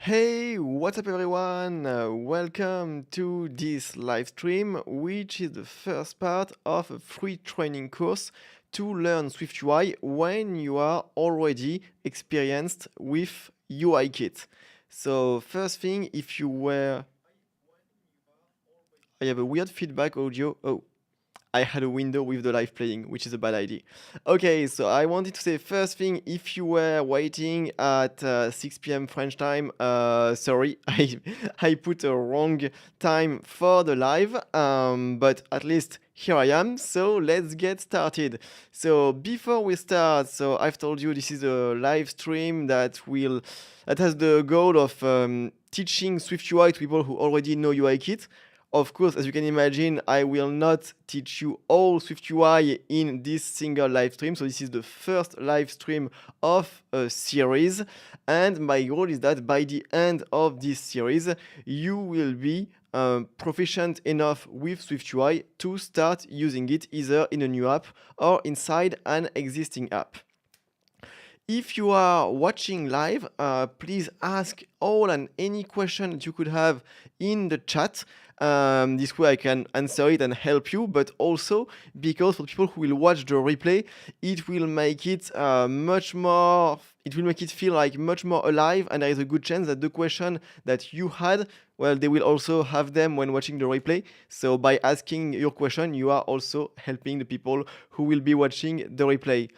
Hey, what's up everyone? Welcome to this live stream, which is the first part of a free training course to learn SwiftUI when you are already experienced with UIKit. So first thing, if you were... I have a weird feedback audio. Oh, I had a window with the live playing, which is a bad idea. Okay, so I wanted to say first thing, if you were waiting at 6 p.m. French time, sorry, I put a wrong time for the live, but at least here I am, so let's get started. So before we start, so I've told you this is a live stream that has the goal of teaching SwiftUI to people who already know UIKit. Of course, as you can imagine, I will not teach you all SwiftUI in this single live stream. So this is the first live stream of a series. And my goal is that by the end of this series, you will be proficient enough with SwiftUI to start using it either in a new app or inside an existing app. If you are watching live, please ask all and any question that you could have in the chat. This way I can answer it and help you, but also because for people who will watch the replay, it will make it feel like much more alive, and there is a good chance that the question that you had, well, they will also have them when watching the replay. So by asking your question, you are also helping the people who will be watching the replay.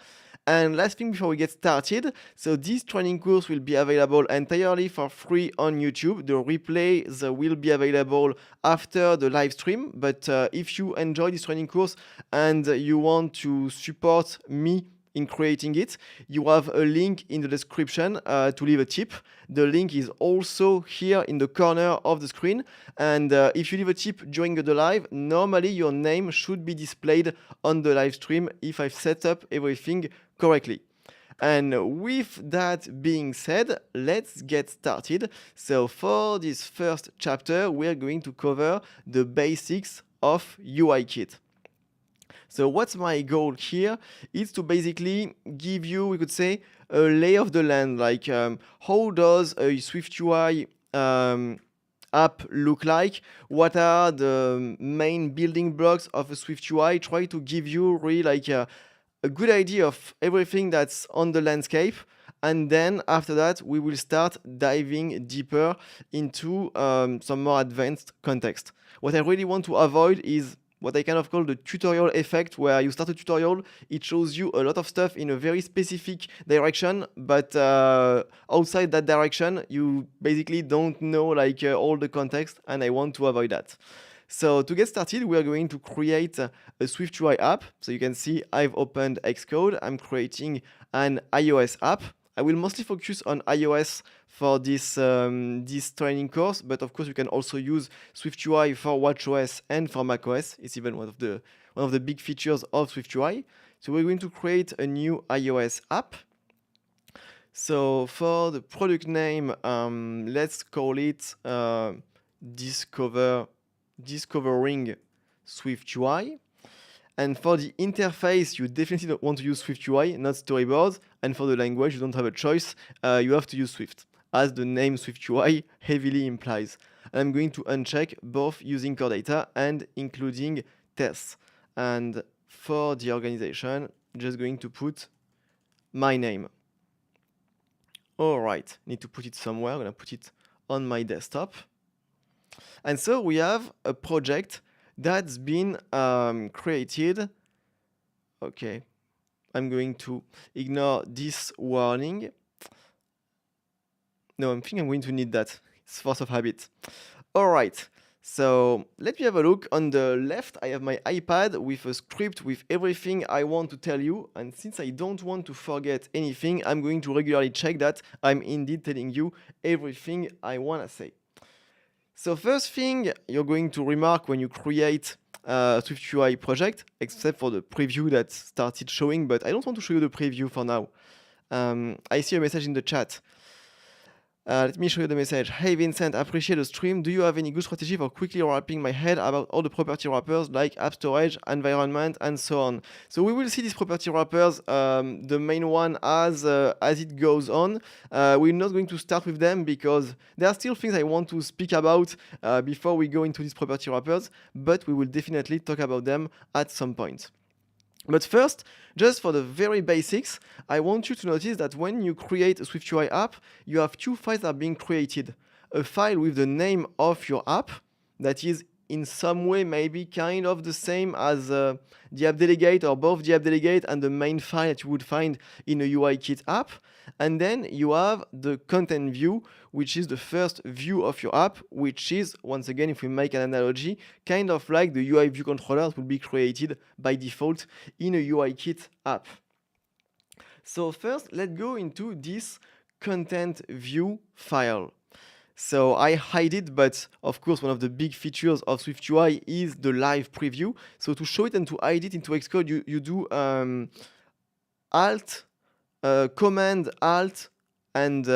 And last thing before we get started, so this training course will be available entirely for free on YouTube. The replays will be available after the live stream, but if you enjoy this training course and you want to support me in creating it, you have a link in the description to leave a tip. The link is also here in the corner of the screen. And if you leave a tip during the live, normally your name should be displayed on the live stream if I've set up everything correctly. And with that being said, let's get started. So for this first chapter, we're going to cover the basics of UIKit. So what's my goal here is to basically give you, we could say, a lay of the land, like how does a SwiftUI app look like? What are the main building blocks of a SwiftUI? Try to give you really like a good idea of everything that's on the landscape. And then after that, we will start diving deeper into some more advanced context. What I really want to avoid is what I kind of call the tutorial effect, where you start a tutorial, it shows you a lot of stuff in a very specific direction, but outside that direction, you basically don't know like all the context, and I want to avoid that. So to get started, we are going to create a SwiftUI app. So you can see I've opened Xcode. I'm creating an iOS app. I will mostly focus on iOS for this training course, but of course you can also use SwiftUI for watchOS and for macOS. It's even one of the big features of SwiftUI. So we're going to create a new iOS app. So for the product name, let's call it Discovering SwiftUI. And for the interface, you definitely don't want to use SwiftUI, not storyboards. And for the language, you don't have a choice. You have to use Swift, as the name SwiftUI heavily implies. And I'm going to uncheck both using core data and including tests. And for the organization, just going to put my name. All right, need to put it somewhere. I'm going to put it on my desktop. And so we have a project that's been created. Okay, I'm going to ignore this warning. No, I think I'm going to need that. It's force of habit. All right, so let me have a look. On the left, I have my iPad with a script with everything I want to tell you. And since I don't want to forget anything, I'm going to regularly check that I'm indeed telling you everything I want to say. So first thing you're going to remark when you create a SwiftUI project, except for the preview that started showing, but I don't want to show you the preview for now. I see a message in the chat. Let me show you the message. Hey Vincent, appreciate the stream. Do you have any good strategy for quickly wrapping my head about all the property wrappers like app storage, environment, and so on? So we will see these property wrappers, the main one as it goes on. We're not going to start with them because there are still things I want to speak about before we go into these property wrappers, but we will definitely talk about them at some point. But first, just for the very basics, I want you to notice that when you create a SwiftUI app, you have two files that are being created. A file with the name of your app that is in some way maybe kind of the same as the app delegate or both the app delegate and the main file that you would find in a UIKit app. And then you have the content view, which is the first view of your app, which is, once again, if we make an analogy, kind of like the UI view controller that will be created by default in a UIKit app. So first, let's go into this content view file. So I hide it, but of course, one of the big features of SwiftUI is the live preview. So to show it and to hide it into Xcode, you do Alt, Command, Alt, and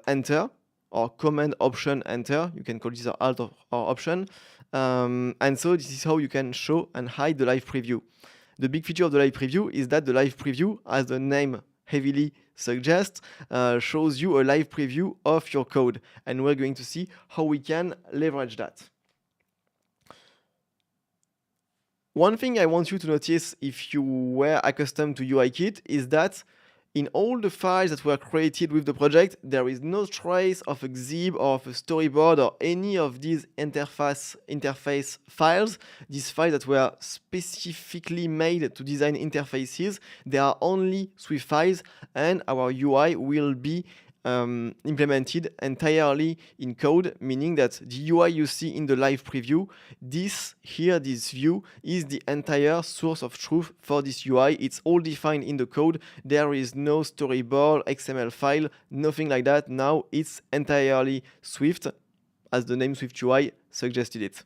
Enter, or Command, Option, Enter. You can call this Alt or Option. And so this is how you can show and hide the live preview. The big feature of the live preview is that the live preview, as the name heavily suggests, shows you a live preview of your code. And we're going to see how we can leverage that. One thing I want you to notice if you were accustomed to UIKit is that in all the files that were created with the project, there is no trace of a xib or of a storyboard or any of these interface files. These files that were specifically made to design interfaces, they are only Swift files, and our UI will be implemented entirely in code, meaning that the UI you see in the live preview, this view is the entire source of truth for this UI. It's all defined in the code. There is no storyboard, XML file, nothing like that. Now it's entirely Swift, as the name SwiftUI suggested it.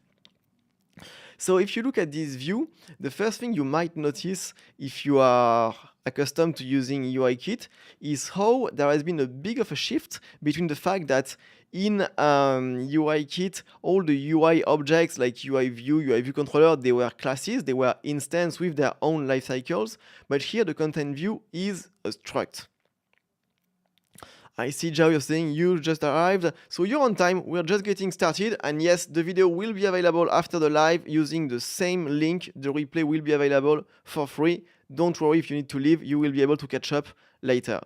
So if you look at this view, the first thing you might notice if you are accustomed to using UIKit is how there has been a big of a shift between the fact that in UIKit, all the UI objects like UI view controller, they were classes, they were instances with their own life cycles, but here the content view is a struct. I see, Jao, you're saying you just arrived. So you're on time, we're just getting started. And yes, the video will be available after the live using the same link. The replay will be available for free. Don't worry if you need to leave, you will be able to catch up later.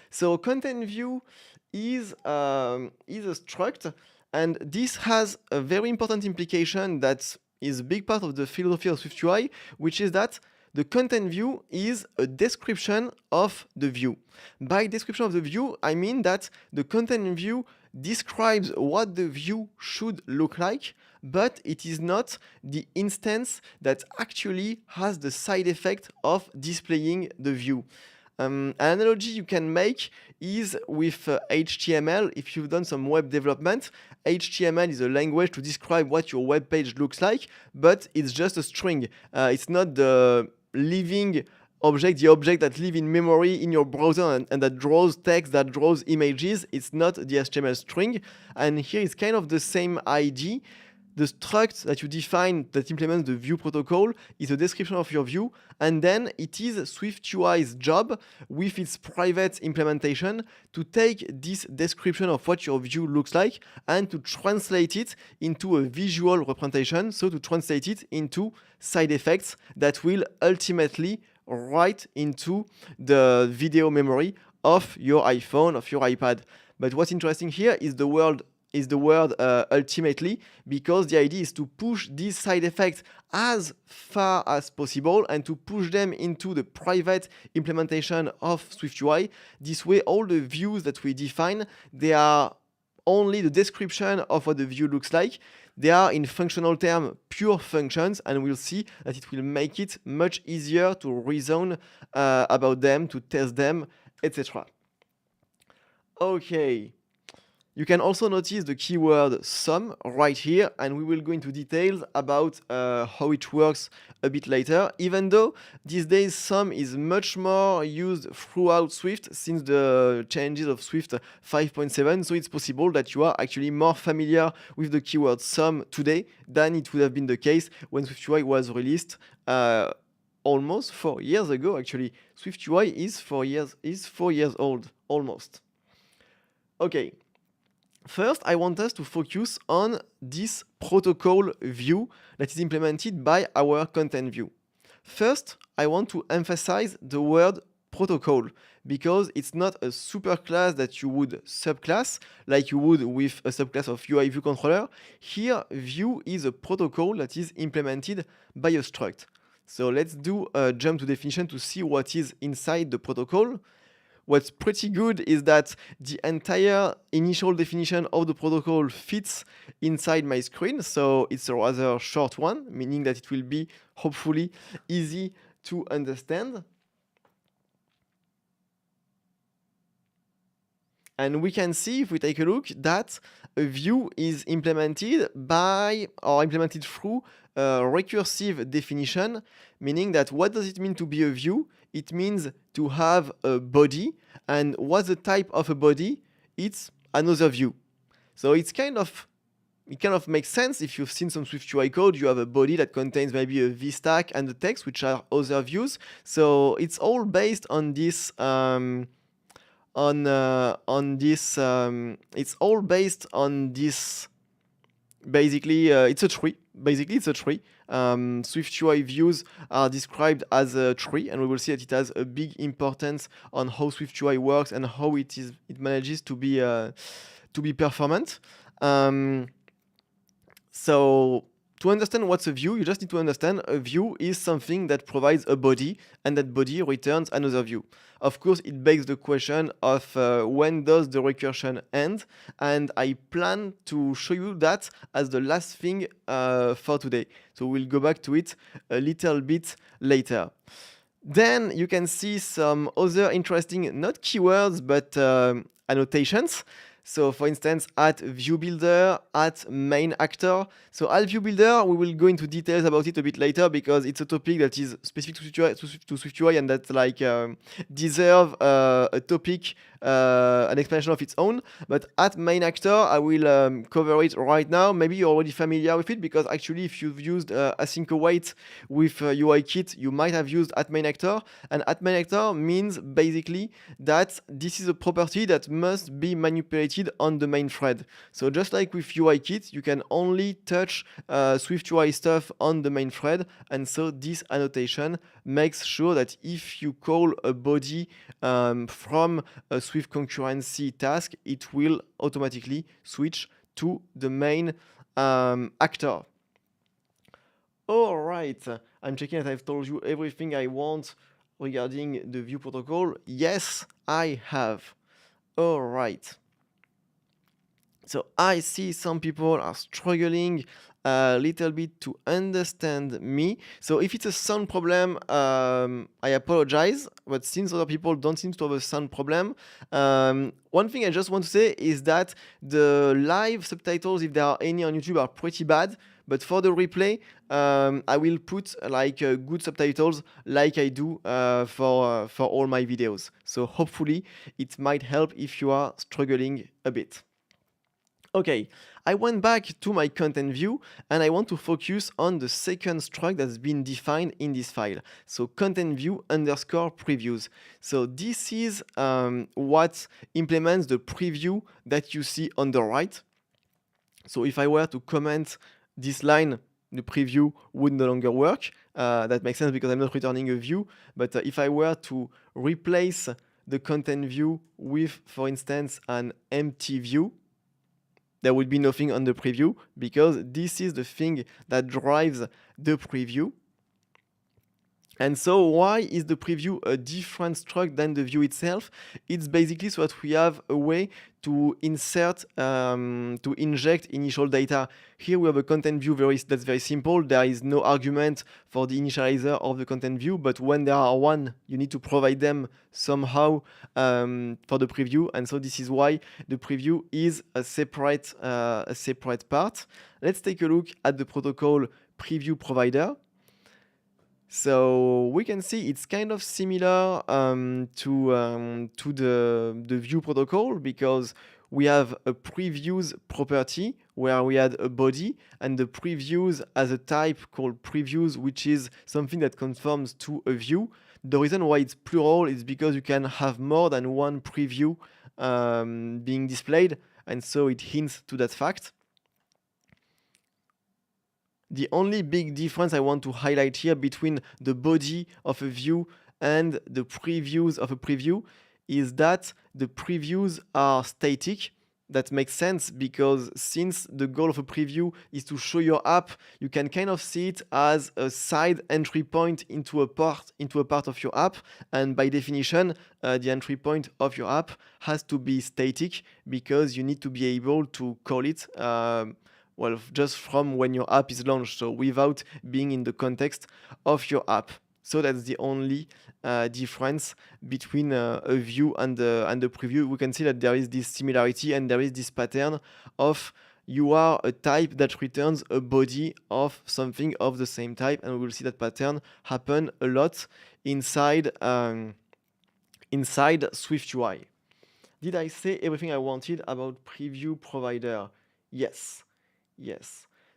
So content view is a struct, and this has a very important implication that is a big part of the philosophy of SwiftUI, which is that the content view is a description of the view. By description of the view, I mean that the content view describes what the view should look like, but it is not the instance that actually has the side effect of displaying the view. An analogy you can make is with HTML. If you've done some web development, HTML is a language to describe what your web page looks like, but it's just a string. It's not the living object, the object that lives in memory in your browser and that draws text, that draws images. It's not the HTML string. And here is kind of the same idea. The struct that you define that implements the view protocol is a description of your view, and then it is SwiftUI's job with its private implementation to take this description of what your view looks like and to translate it into a visual representation, so to translate it into side effects that will ultimately write into the video memory of your iPhone, of your iPad. But what's interesting here is the word ultimately, because the idea is to push these side effects as far as possible and to push them into the private implementation of SwiftUI. This way, all the views that we define, they are only the description of what the view looks like. They are, in functional terms, pure functions, and we'll see that it will make it much easier to reason about them, to test them, etc. Okay. You can also notice the keyword sum right here, and we will go into details about how it works a bit later, even though these days sum is much more used throughout Swift since the changes of Swift 5.7, so it's possible that you are actually more familiar with the keyword sum today than it would have been the case when SwiftUI was released almost 4 years ago. Actually, SwiftUI is 4 years old, almost. Okay. First, I want us to focus on this protocol view that is implemented by our content view. First, I want to emphasize the word protocol because it's not a superclass that you would subclass like you would with a subclass of UI view controller. Here, view is a protocol that is implemented by a struct. So let's do a jump to definition to see what is inside the protocol. What's pretty good is that the entire initial definition of the protocol fits inside my screen, so it's a rather short one, meaning that it will be hopefully easy to understand. And we can see, if we take a look, that a view is implemented by or implemented through a recursive definition, meaning that what does it mean to be a view? It means to have a body, and what's the type of a body? It's another view. So it kind of makes sense. If you've seen some SwiftUI code, you have a body that contains maybe a vStack and the text, which are other views. So it's all based on this. It's all based on this. Basically, it's a tree. SwiftUI views are described as a tree, and we will see that it has a big importance on how SwiftUI works and how it manages to be performant. So to understand what's a view, you just need to understand a view is something that provides a body, and that body returns another view. Of course, it begs the question of when does the recursion end, and I plan to show you that as the last thing for today. So we'll go back to it a little bit later. Then you can see some other interesting, not keywords, but annotations. So for instance, at view builder, at main actor. So at view builder, we will go into details about it a bit later because it's a topic that is specific to SwiftUI and that deserve a topic, an explanation of its own. But at main actor, I will cover it right now. Maybe you're already familiar with it because actually if you've used async await with UIKit, you might have used at main actor. And at main actor means basically that this is a property that must be manipulated on the main thread. So just like with UIKit, you can only touch SwiftUI stuff on the main thread, and so this annotation makes sure that if you call a body from a Swift concurrency task, it will automatically switch to the main actor. All right, I'm checking that I've told you everything I want regarding the view protocol. Yes, I have. All right. So I see some people are struggling a little bit to understand me. So if it's a sound problem, I apologize. But since other people don't seem to have a sound problem, one thing I just want to say is that the live subtitles, if there are any on YouTube, are pretty bad. But for the replay, I will put good subtitles like I do for all my videos. So hopefully it might help if you are struggling a bit. Okay, I went back to my content view and I want to focus on the second struct that's been defined in this file. So content view underscore previews. So this is what implements the preview that you see on the right. So if I were to comment this line, the preview would no longer work. That makes sense because I'm not returning a view. But if I were to replace the content view with, for instance, an empty view, there would be nothing on the preview because this is the thing that drives the preview. And so why is the preview a different struct than the view itself? It's basically so that we have a way to insert, to inject initial data. Here we have a content view that's very simple. There is no argument for the initializer of the content view, but when there are one, you need to provide them somehow for the preview. And so this is why the preview is a separate part. Let's take a look at the protocol preview provider. So we can see it's kind of similar to the view protocol, because we have a previews property where we had a body, and the previews as a type called previews, which is something that conforms to a view. The reason why it's plural is because you can have more than one preview being displayed, and so it hints to that fact. The only big difference I want to highlight here between the body of a view and the previews of a preview is that the previews are static. That makes sense because since the goal of a preview is to show your app, you can kind of see it as a side entry point into a part of your app. And by definition, the entry point of your app has to be static because you need to be able to call it just from when your app is launched, so without being in the context of your app. So that's the only difference between a view and the preview. We can see that there is this similarity and there is this pattern of you are a type that returns a body of something of the same type, and we will see that pattern happen a lot inside SwiftUI. Did I say everything I wanted about preview provider? Yes.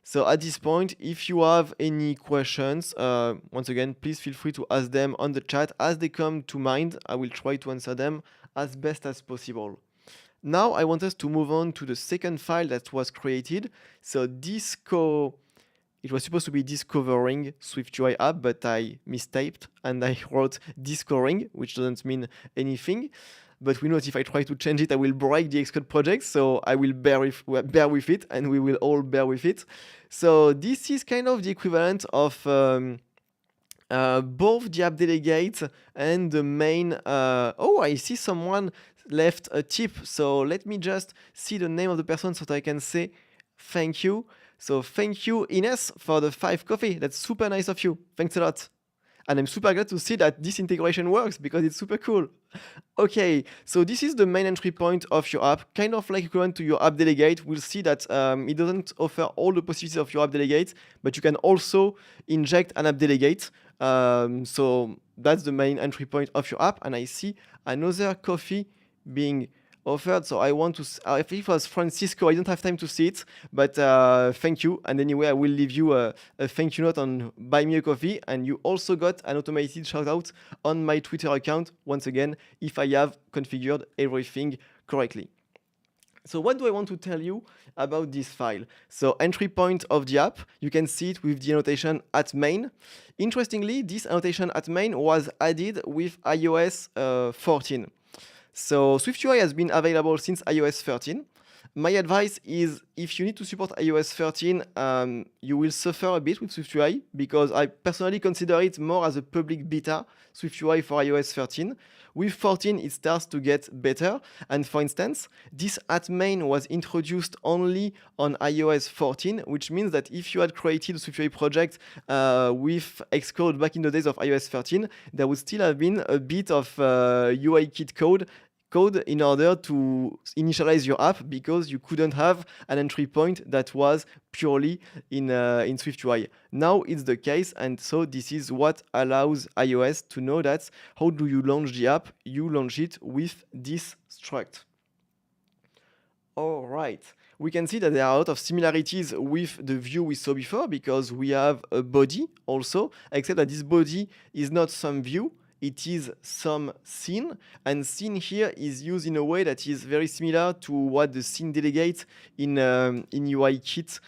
So at this point, if you have any questions, once again, please feel free to ask them on the chat. As they come to mind, I will try to answer them as best as possible. Now I want us to move on to the second file that was created. So it was supposed to be discovering SwiftUI app, but I mistyped and I wrote discovering, which doesn't mean anything. But we know that if I try to change it, I will break the Xcode project, so I will bear with it, and we will all bear with it. So this is kind of the equivalent of both the app delegate and the main. I see someone left a tip, so let me just see the name of the person so that I can say thank you. So thank you, Ines, for the 5 coffee. That's super nice of you. Thanks a lot. And I'm super glad to see that this integration works because it's super cool. Okay, so this is the main entry point of your app, kind of like equivalent to your app delegate. We'll see that it doesn't offer all the possibilities of your app delegate, but you can also inject an app delegate. So that's the main entry point of your app. And I see another coffee being offered. So I want to, if it was Francisco, I don't have time to see it, but thank you. And anyway, I will leave you a thank you note on Buy Me a Coffee. And you also got an automated shout out on my Twitter account, once again, if I have configured everything correctly. So what do I want to tell you about this file? So entry point of the app, you can see it with the annotation at main. Interestingly, this annotation at main was added with iOS 14. So SwiftUI has been available since iOS 13. My advice is if you need to support iOS 13, you will suffer a bit with SwiftUI because I personally consider it more as a public beta SwiftUI for iOS 13. With 14, it starts to get better. And for instance, this at main was introduced only on iOS 14, which means that if you had created a SwiftUI project with Xcode back in the days of iOS 13, there would still have been a bit of UIKit code in order to initialize your app because you couldn't have an entry point that was purely in SwiftUI. Now it's the case, and so this is what allows iOS to know that how do you launch the app? You launch it with this struct. All right. We can see that there are a lot of similarities with the view we saw before because we have a body also, except that this body is not some view. It is some scene, and scene here is used in a way that is very similar to what the scene delegate in UIKit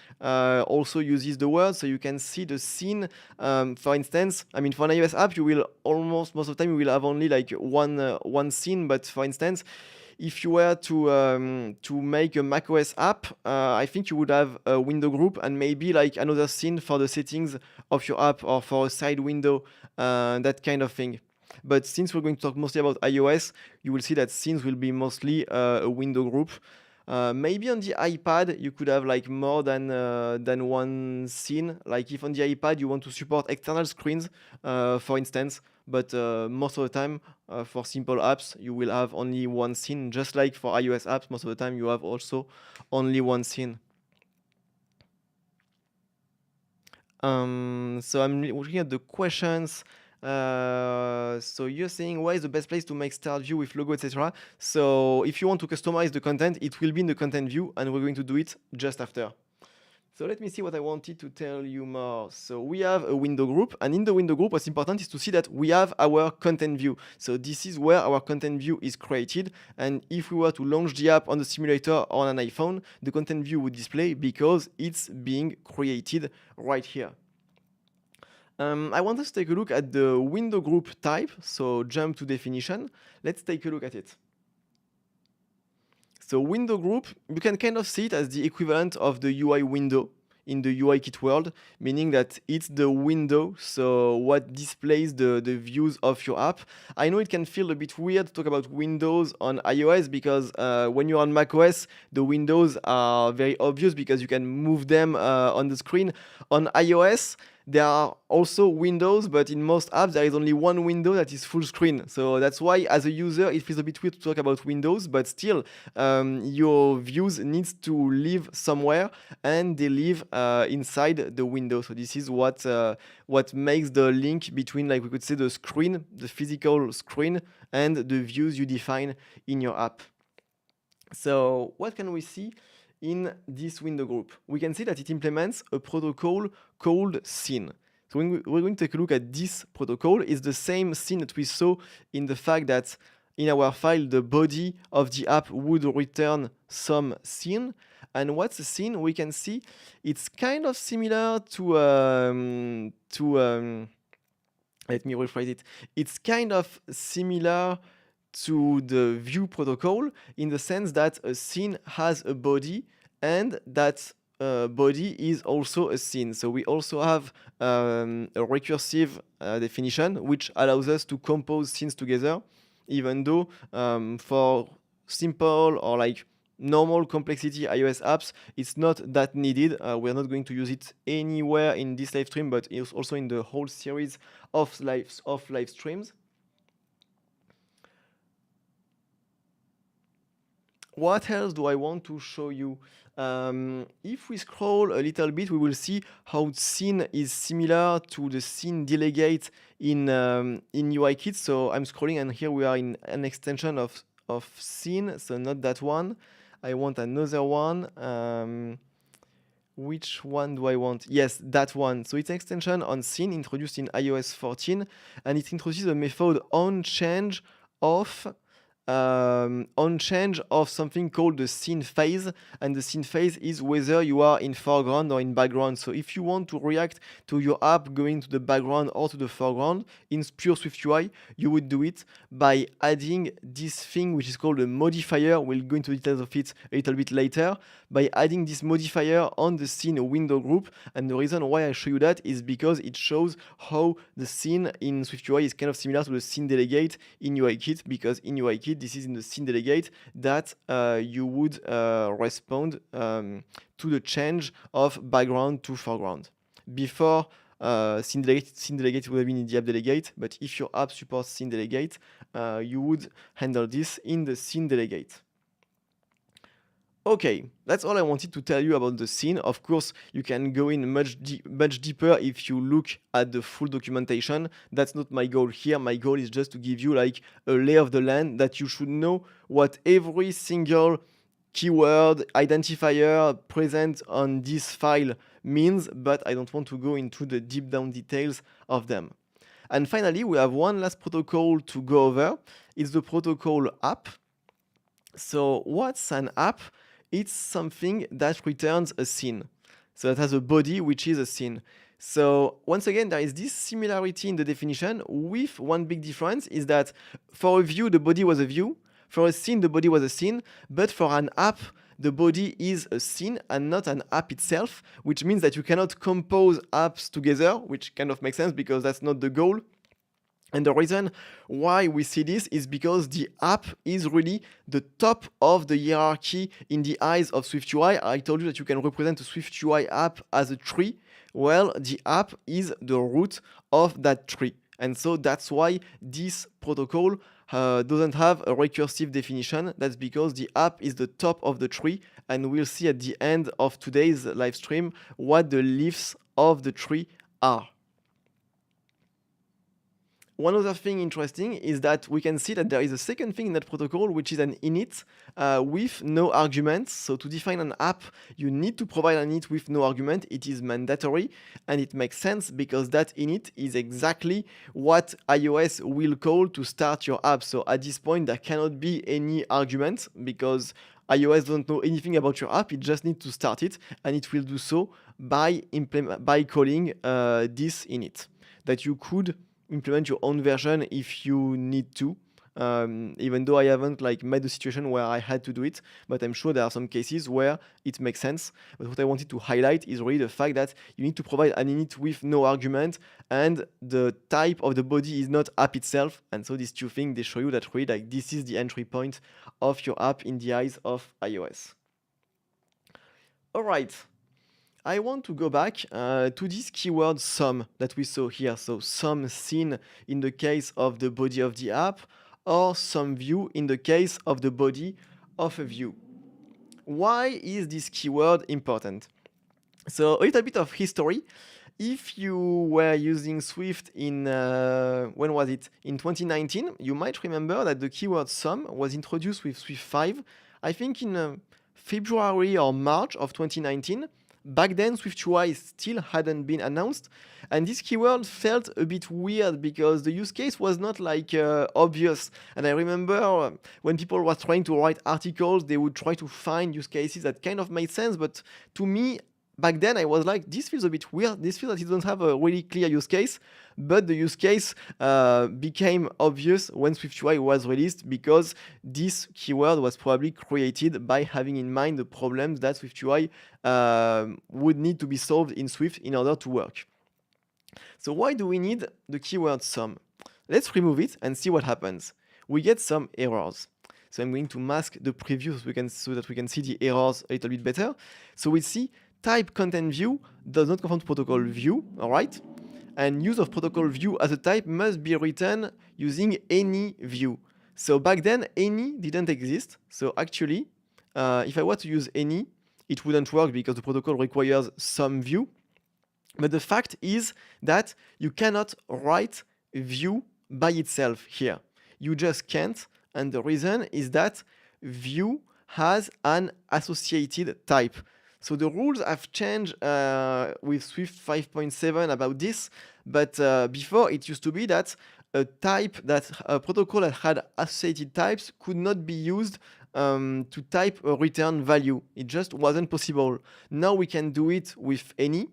also uses the word. So you can see the scene, for instance, for an iOS app, you will almost most of the time you will have only like one scene, but for instance, if you were to make a macOS app, I think you would have a window group and maybe like another scene for the settings of your app or for a side window, that kind of thing. But since we're going to talk mostly about iOS, you will see that scenes will be mostly a window group. Maybe on the iPad you could have like more than one scene. Like if on the iPad you want to support external screens, for instance, but most of the time for simple apps you will have only one scene. Just like for iOS apps, most of the time you have also only one scene. So I'm looking at the questions. So you're saying why is the best place to make start view with logo, etc. So if you want to customize the content, it will be in the content view, and we're going to do it just after. So let me see what I wanted to tell you more. So we have a window group, and in the window group, what's important is to see that we have our content view. So this is where our content view is created, and if we were to launch the app on the simulator or on an iPhone, the content view would display because it's being created right here. I want us to take a look at the window group type, so jump to definition. Let's take a look at it. So window group, you can kind of see it as the equivalent of the UI window in the UIKit world, meaning that it's the window, so what displays the views of your app. I know it can feel a bit weird to talk about windows on iOS because when you're on macOS, the windows are very obvious because you can move them on the screen. On iOS, there are also windows, but in most apps, there is only one window that is full screen. So that's why, as a user, it feels a bit weird to talk about windows, but still, your views needs to live somewhere, and they live inside the window. So this is what makes the link between, like we could say, the screen, the physical screen, and the views you define in your app. So what can we see in this window group? We can see that it implements a protocol called scene. So when we're going to take a look at this protocol, it's the same scene that we saw in the fact that in our file, the body of the app would return some scene. And what's a scene? We can see it's kind of similar to let me rephrase it. It's kind of similar to the view protocol in the sense that a scene has a body and that body is also a scene. So we also have a recursive definition which allows us to compose scenes together, even though for simple or like normal complexity iOS apps, it's not that needed. We're not going to use it anywhere in this live stream, but it's also in the whole series of live streams. What else do I want to show you? If we scroll a little bit, we will see how scene is similar to the scene delegate in UIKit. So I'm scrolling, and here we are in an extension of scene. So not that one. I want another one. Which one do I want? Yes, that one. So it's an extension on scene introduced in iOS 14, and it introduces a method on change of something called the scene phase, and the scene phase is whether you are in foreground or in background. So if you want to react to your app going to the background or to the foreground in pure SwiftUI, you would do it by adding this thing which is called a modifier. We'll go into details of it a little bit later, by adding this modifier on the scene window group. And the reason why I show you that is because it shows how the scene in SwiftUI is kind of similar to the scene delegate in UIKit, because in UIKit this is in the scene delegate that you would respond to the change of background to foreground. Before scene delegate would have been in the app delegate, but if your app supports scene delegate, you would handle this in the scene delegate. Okay, that's all I wanted to tell you about the scene. Of course, you can go in much deeper if you look at the full documentation. That's not my goal here. My goal is just to give you like a lay of the land, that you should know what every single keyword identifier present on this file means, but I don't want to go into the deep down details of them. And finally, we have one last protocol to go over. It's the protocol app. So what's an app? It's something that returns a scene. So it has a body, which is a scene. So once again, there is this similarity in the definition, with one big difference, is that for a view, the body was a view. For a scene, the body was a scene, but for an app, the body is a scene and not an app itself, which means that you cannot compose apps together, which kind of makes sense because that's not the goal. And the reason why we see this is because the app is really the top of the hierarchy in the eyes of SwiftUI. I told you that you can represent a SwiftUI app as a tree. Well, the app is the root of that tree. And so that's why this protocol doesn't have a recursive definition. That's because the app is the top of the tree. And we'll see at the end of today's live stream what the leaves of the tree are. One other thing interesting is that we can see that there is a second thing in that protocol, which is an init with no arguments. So to define an app, you need to provide an init with no argument. It is mandatory, and it makes sense because that init is exactly what iOS will call to start your app. So at this point, there cannot be any arguments because iOS doesn't know anything about your app. It just needs to start it, and it will do so by calling this init that you could implement your own version if you need to, even though I haven't met a situation where I had to do it, but I'm sure there are some cases where it makes sense. But what I wanted to highlight is really the fact that you need to provide an init with no argument, and the type of the body is not app itself. And so these two things, they show you that really this is the entry point of your app in the eyes of iOS. All right. I want to go back to this keyword sum that we saw here. So some scene in the case of the body of the app, or some view in the case of the body of a view. Why is this keyword important? So a little bit of history. If you were using Swift in, when was it? In 2019, you might remember that the keyword sum was introduced with Swift 5, I think in February or March of 2019. Back then, SwiftUI still hadn't been announced, and this keyword felt a bit weird because the use case was not obvious. And I remember when people were trying to write articles, they would try to find use cases that kind of made sense, but to me, back then I was like, this feels a bit weird. This feels that it doesn't have a really clear use case, but the use case became obvious when SwiftUI was released because this keyword was probably created by having in mind the problems that SwiftUI would need to be solved in Swift in order to work. So why do we need the keyword sum? Let's remove it and see what happens. We get some errors. So I'm going to mask the preview so that we can see the errors a little bit better. So we see type content view does not conform to protocol view, all right? And use of protocol view as a type must be written using any view. So back then, any didn't exist. So actually, if I were to use any, it wouldn't work because the protocol requires some view. But the fact is that you cannot write view by itself here. You just can't. And the reason is that view has an associated type. So the rules have changed with Swift 5.7 about this, but before it used to be that a protocol that had associated types could not be used to type a return value. It just wasn't possible. Now we can do it with any,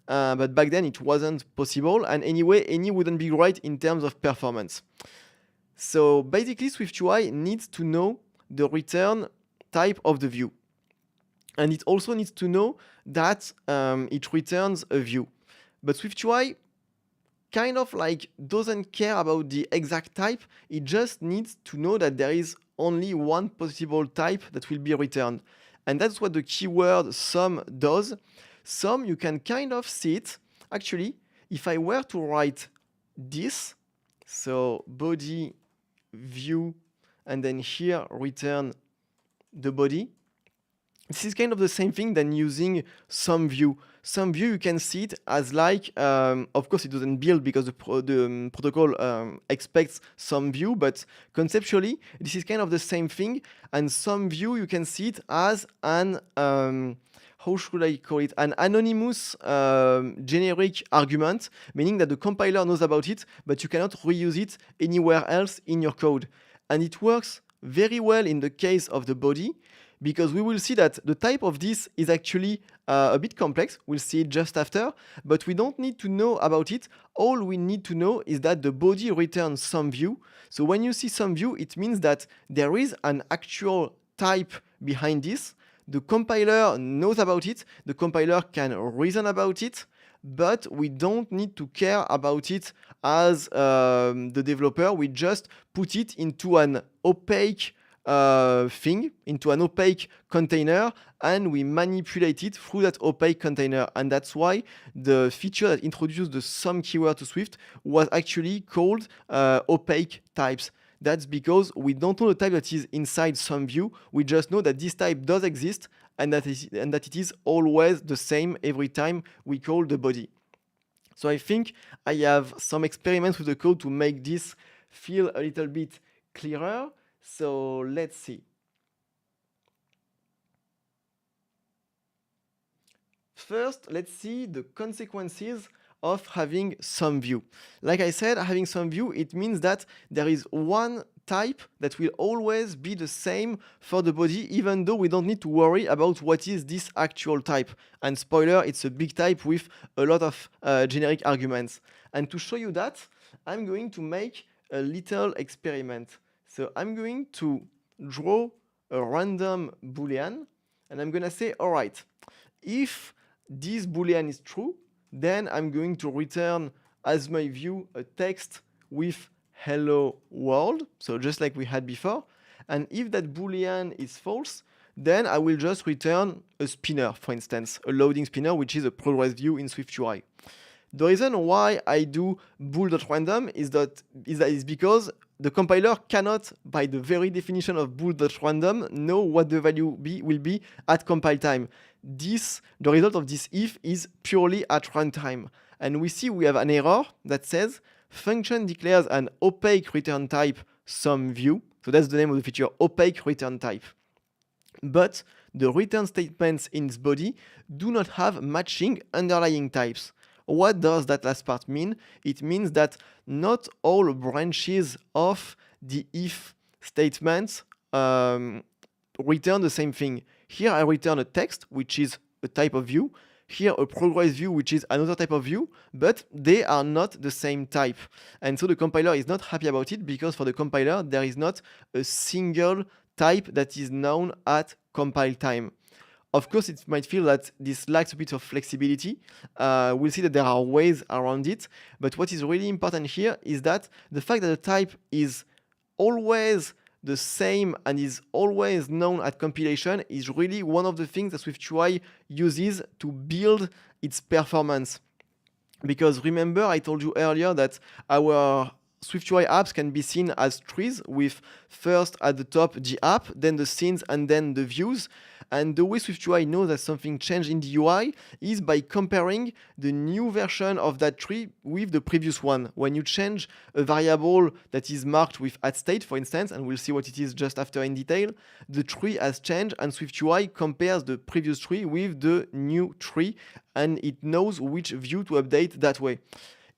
but back then it wasn't possible, and anyway, any wouldn't be right in terms of performance. So basically, SwiftUI needs to know the return type of the view. And it also needs to know that it returns a view. But SwiftUI kind of doesn't care about the exact type. It just needs to know that there is only one possible type that will be returned. And that's what the keyword sum does. Sum, you can kind of see it. Actually, if I were to write this, so body view, and then here return the body, this is kind of the same thing than using some view. Some view, you can see it as of course it doesn't build because the protocol expects some view, but conceptually this is kind of the same thing. And some view, you can see it as an, how should I call it? An anonymous generic argument, meaning that the compiler knows about it, but you cannot reuse it anywhere else in your code. And it works very well in the case of the body, because we will see that the type of this is actually a bit complex. We'll see it just after, but we don't need to know about it. All we need to know is that the body returns some view. So when you see some view, it means that there is an actual type behind this. The compiler knows about it. The compiler can reason about it, but we don't need to care about it as the developer. We just put it into an opaque thing, into an opaque container, and we manipulate it through that opaque container. And that's why the feature that introduced the sum keyword to Swift was actually called opaque types. That's because we don't know the type that is inside some view. We just know that this type does exist and that it is always the same every time we call the body. So I think I have some experiments with the code to make this feel a little bit clearer. So let's see. First, let's see the consequences of having some view. Like I said, having some view, it means that there is one type that will always be the same for the body, even though we don't need to worry about what is this actual type. And spoiler, it's a big type with a lot of generic arguments. And to show you that, I'm going to make a little experiment. So I'm going to draw a random Boolean, and I'm going to say, all right, if this Boolean is true, then I'm going to return as my view a text with hello world, so just like we had before. And if that Boolean is false, then I will just return a spinner, for instance, a loading spinner, which is a progress view in SwiftUI. The reason why I do bool.random is because the compiler cannot, by the very definition of bool.random, know what the value will be at compile time. The result of this if is purely at runtime. And we see we have an error that says function declares an opaque return type some view. So that's the name of the feature, opaque return type. But the return statements in its body do not have matching underlying types. What does that last part mean? It means that not all branches of the if statements return the same thing. Here I return a text, which is a type of view. Here a progress view, which is another type of view, but they are not the same type. And so the compiler is not happy about it, because for the compiler, there is not a single type that is known at compile time. Of course, it might feel that this lacks a bit of flexibility. We'll see that there are ways around it. But what is really important here is that the fact that the type is always the same and is always known at compilation is really one of the things that SwiftUI uses to build its performance. Because remember, I told you earlier that our SwiftUI apps can be seen as trees with first at the top the app, then the scenes, and then the views. And the way SwiftUI knows that something changed in the UI is by comparing the new version of that tree with the previous one. When you change a variable that is marked with @state, for instance, and we'll see what it is just after in detail, the tree has changed, and SwiftUI compares the previous tree with the new tree, and it knows which view to update that way.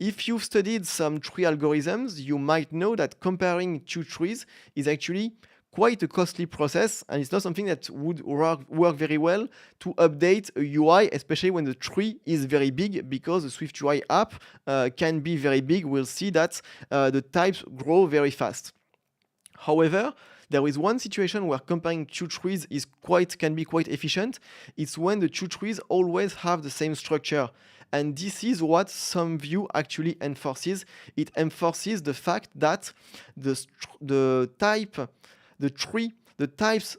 If you've studied some tree algorithms, you might know that comparing two trees is actually quite a costly process, and it's not something that would work very well to update a UI, especially when the tree is very big, because the SwiftUI app can be very big. We'll see that the types grow very fast. However, there is one situation where comparing two trees can be quite efficient. It's when the two trees always have the same structure. And this is what SumView actually enforces. It enforces the fact that the types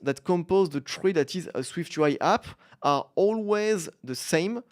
that compose the tree that is a SwiftUI app are always the same.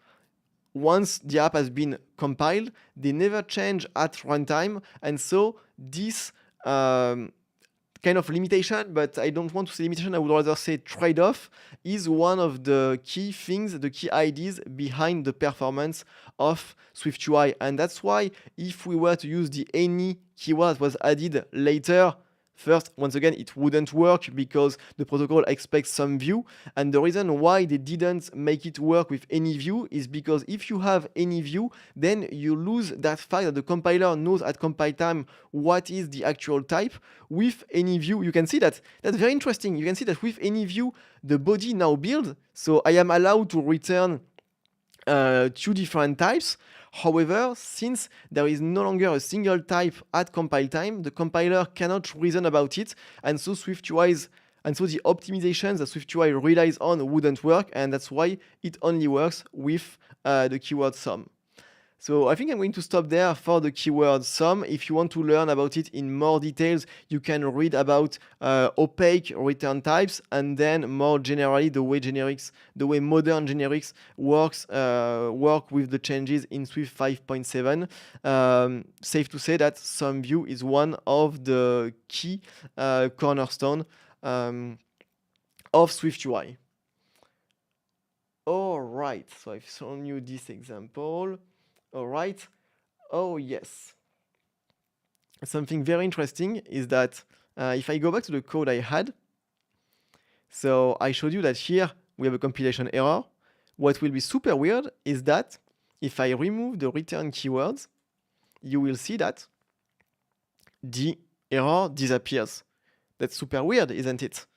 Once the app has been compiled, they never change at runtime. And so this kind of limitation, but I don't want to say limitation, I would rather say trade-off, is one of the key things, the key ideas behind the performance of SwiftUI. And that's why if we were to use the any keyword that was added later First, once again, it wouldn't work because the protocol expects some view. And the reason why they didn't make it work with any view is because if you have any view, then you lose that fact that the compiler knows at compile time what is the actual type. With any view, you can see that that's very interesting. You can see that with any view, the body now builds. So I am allowed to return 2 different types. However, since there is no longer a single type at compile time, the compiler cannot reason about it, and so the optimizations that SwiftUI relies on wouldn't work, and that's why it only works with the keyword sum. So I think I'm going to stop there for the keyword sum. If you want to learn about it in more details, you can read about opaque return types, and then more generally the way modern generics work with the changes in Swift 5.7. Safe to say that SumView is one of the key cornerstone of SwiftUI. All right, so I've shown you this example. All right. Oh, yes. Something very interesting is that if I go back to the code I had, so I showed you that here we have a compilation error. What will be super weird is that if I remove the return keywords, you will see that the error disappears. That's super weird, isn't it?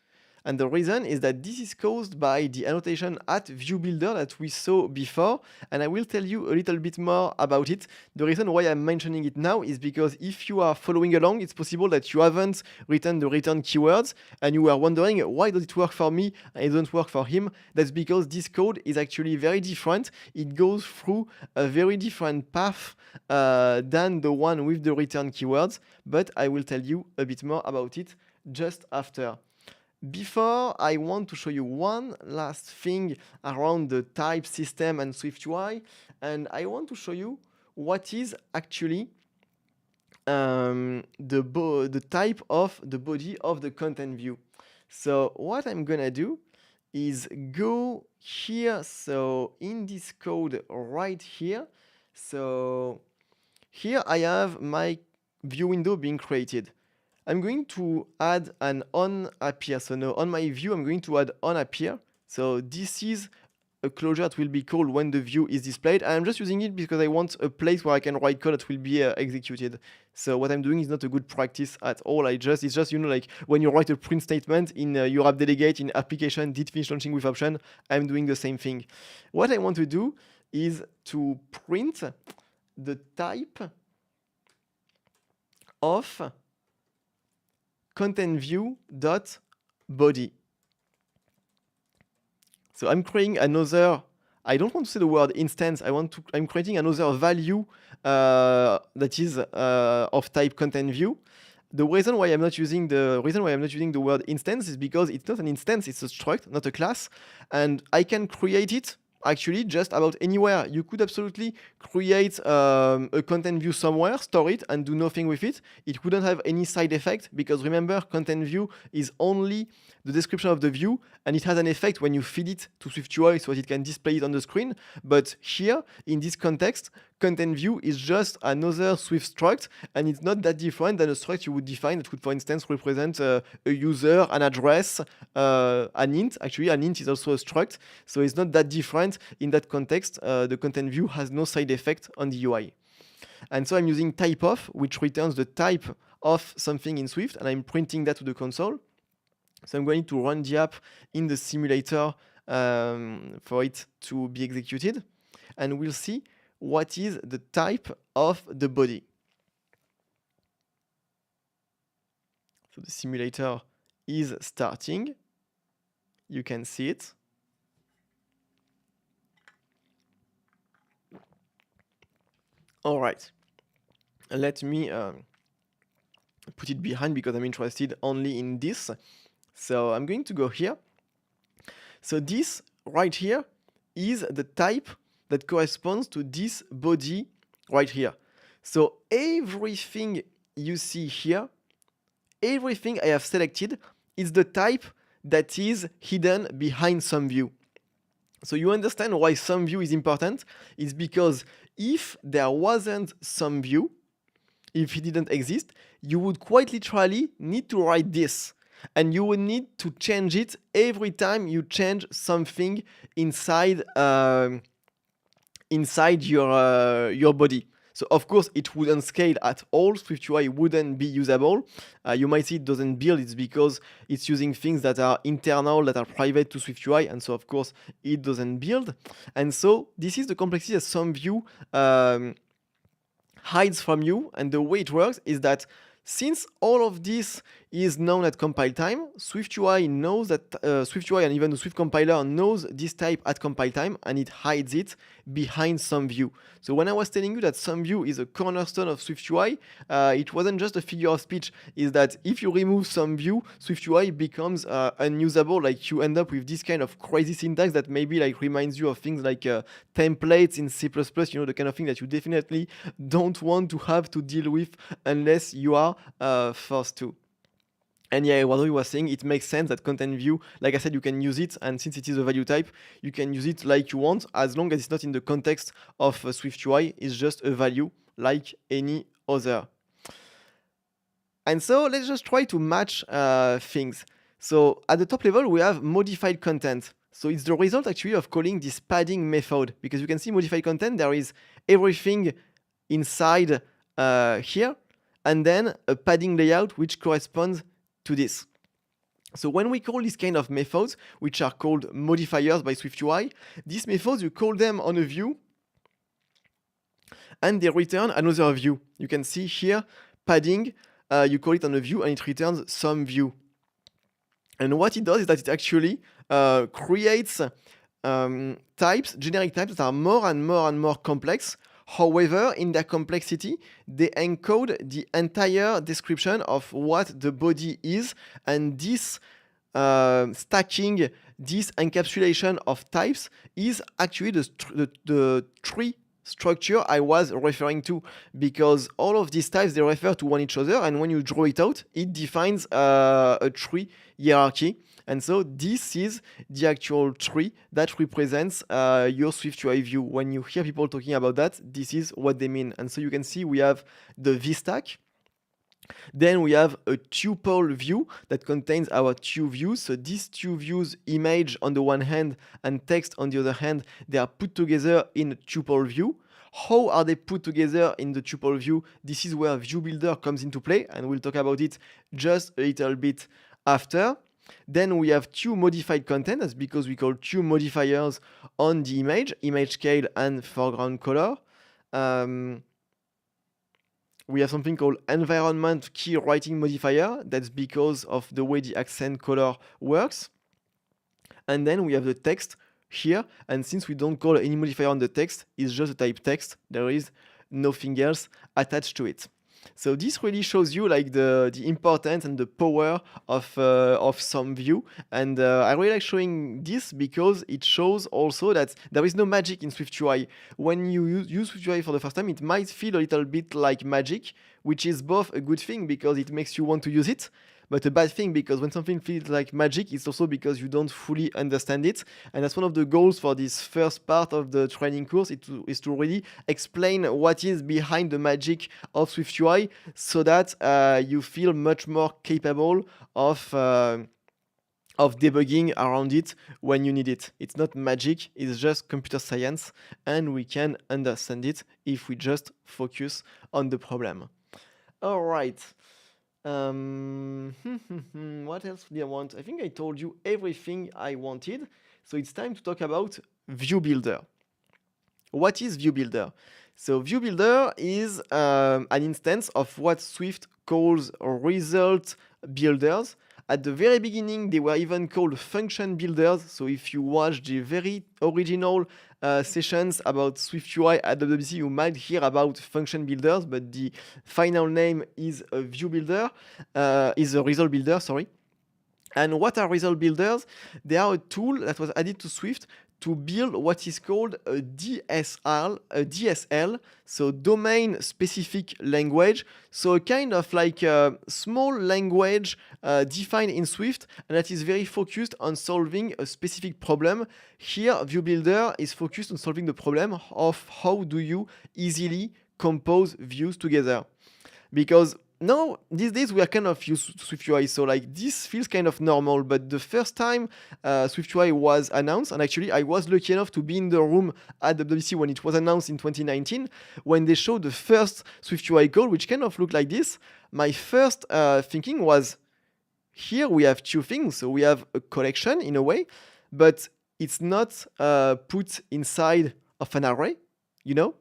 And the reason is that this is caused by the annotation at viewBuilder that we saw before, and I will tell you a little bit more about it. The reason why I'm mentioning it now is because if you are following along, it's possible that you haven't written the return keywords, and you are wondering, why does it work for me and it doesn't work for him? That's because this code is actually very different. It goes through a very different path than the one with the return keywords, but I will tell you a bit more about it just after. Before, I want to show you one last thing around the type system and SwiftUI, and I want to show you what is actually the type of the body of the content view. So what I'm gonna do is go here, so in this code right here, so here I have my view window being created. I'm going to add an onAppear. So now on my view, I'm going to add onAppear. So this is a closure that will be called when the view is displayed. I'm just using it because I want a place where I can write code that will be executed. So what I'm doing is not a good practice at all. It's just, like when you write a print statement in your app delegate in application did finish launching with option, I'm doing the same thing. What I want to do is to print the type of content view dot body. So I'm creating another, I don't want to say the word instance, I'm creating another value that is of type content view. The reason why I'm not using the word instance is because it's not an instance, it's a struct, not a class, and I can create it actually just about anywhere. You could absolutely create a content view somewhere, store it, and do nothing with it. It wouldn't have any side effect because remember, content view is only the description of the view, and it has an effect when you feed it to SwiftUI so that it can display it on the screen. But here, in this context, content view is just another Swift struct, and it's not that different than a struct you would define that would, for instance, represent a user, an address, an int. Actually, an int is also a struct, so it's not that different. In that context, the content view has no side effect on the UI. And so I'm using typeOf, which returns the type of something in Swift, and I'm printing that to the console. So I'm going to run the app in the simulator for it to be executed, and we'll see what is the type of the body. So the simulator is starting. You can see it. All right. Let me put it behind because I'm interested only in this. So I'm going to go here. So this right here is the type that corresponds to this body right here. So everything you see here, everything I have selected is the type that is hidden behind SumView. So you understand why SumView is important? It's because if there wasn't SumView, if it didn't exist, you would quite literally need to write this. And you would need to change it every time you change something inside your body. So of course it wouldn't scale at all. SwiftUI wouldn't be usable. You might see it doesn't build. It's because it's using things that are internal, that are private to SwiftUI, and so of course it doesn't build. And so this is the complexity that SwiftUI hides from you. And the way it works is that since all of this is known at compile time, SwiftUI knows that SwiftUI and even the Swift compiler knows this type at compile time, and it hides it behind SomeView. So when I was telling you that SomeView is a cornerstone of SwiftUI, it wasn't just a figure of speech. Is that if you remove SomeView, SwiftUI becomes unusable. Like you end up with this kind of crazy syntax that maybe like reminds you of things like templates in C++. You know, the kind of thing that you definitely don't want to have to deal with unless you are forced to. And yeah, what we were saying, it makes sense that content view, like I said, you can use it, and since it is a value type, you can use it like you want, as long as it's not in the context of SwiftUI. It's just a value like any other. And so let's just try to match things. So at the top level, we have modified content. So it's the result actually of calling this padding method, because you can see modified content, there is everything inside here, and then a padding layout which corresponds to this. So when we call this kind of methods, which are called modifiers by SwiftUI, these methods, you call them on a view, and they return another view. You can see here, padding, you call it on a view, and it returns some view. And what it does is that it actually creates types, generic types that are more and more and more complex. However, in their complexity, they encode the entire description of what the body is, and this stacking, this encapsulation of types is actually the tree structure I was referring to, because all of these types, they refer to one each other, and when you draw it out, it defines a tree hierarchy. And so this is the actual tree that represents your SwiftUI view. When you hear people talking about that, this is what they mean. And so you can see we have the VStack. Then we have a tuple view that contains our two views. So these two views, image on the one hand and text on the other hand, they are put together in a tuple view. How are they put together in the tuple view? This is where View Builder comes into play, and we'll talk about it just a little bit after. Then we have two modified content. That's because we call two modifiers on the image scale and foreground color. We have something called environment key writing modifier. That's because of the way the accent color works. And then we have the text here. And since we don't call any modifier on the text, it's just a type text. There is nothing else attached to it. So this really shows you like the importance and the power of SomeView, and I really like showing this because it shows also that there is no magic in SwiftUI. When you use SwiftUI for the first time, it might feel a little bit like magic, which is both a good thing because it makes you want to use it, but a bad thing because when something feels like magic, it's also because you don't fully understand it. And that's one of the goals for this first part of the training course, is to really explain what is behind the magic of SwiftUI, so that you feel much more capable of debugging around it when you need it. It's not magic, it's just computer science, and we can understand it if we just focus on the problem. All right. What else do I want? I think I told you everything I wanted. So it's time to talk about View Builder. What is View Builder? So View Builder is an instance of what Swift calls result builders. At the very beginning, they were even called function builders. So if you watch the very original sessions about SwiftUI at WWDC, you might hear about function builders, but the final name is a view builder, is a result builder, sorry. And what are result builders? They are a tool that was added to Swift to build what is called a DSL, so domain specific language. So a kind of like a small language defined in Swift, and that is very focused on solving a specific problem. Here, View Builder is focused on solving the problem of how do you easily compose views together. because now these days we are kind of used to SwiftUI, so like this feels kind of normal. But the first time SwiftUI was announced, and actually I was lucky enough to be in the room at WWDC when it was announced in 2019, when they showed the first SwiftUI code, which kind of looked like this. My first thinking was, here we have two things. So we have a collection in a way, but it's not put inside of an array, you know?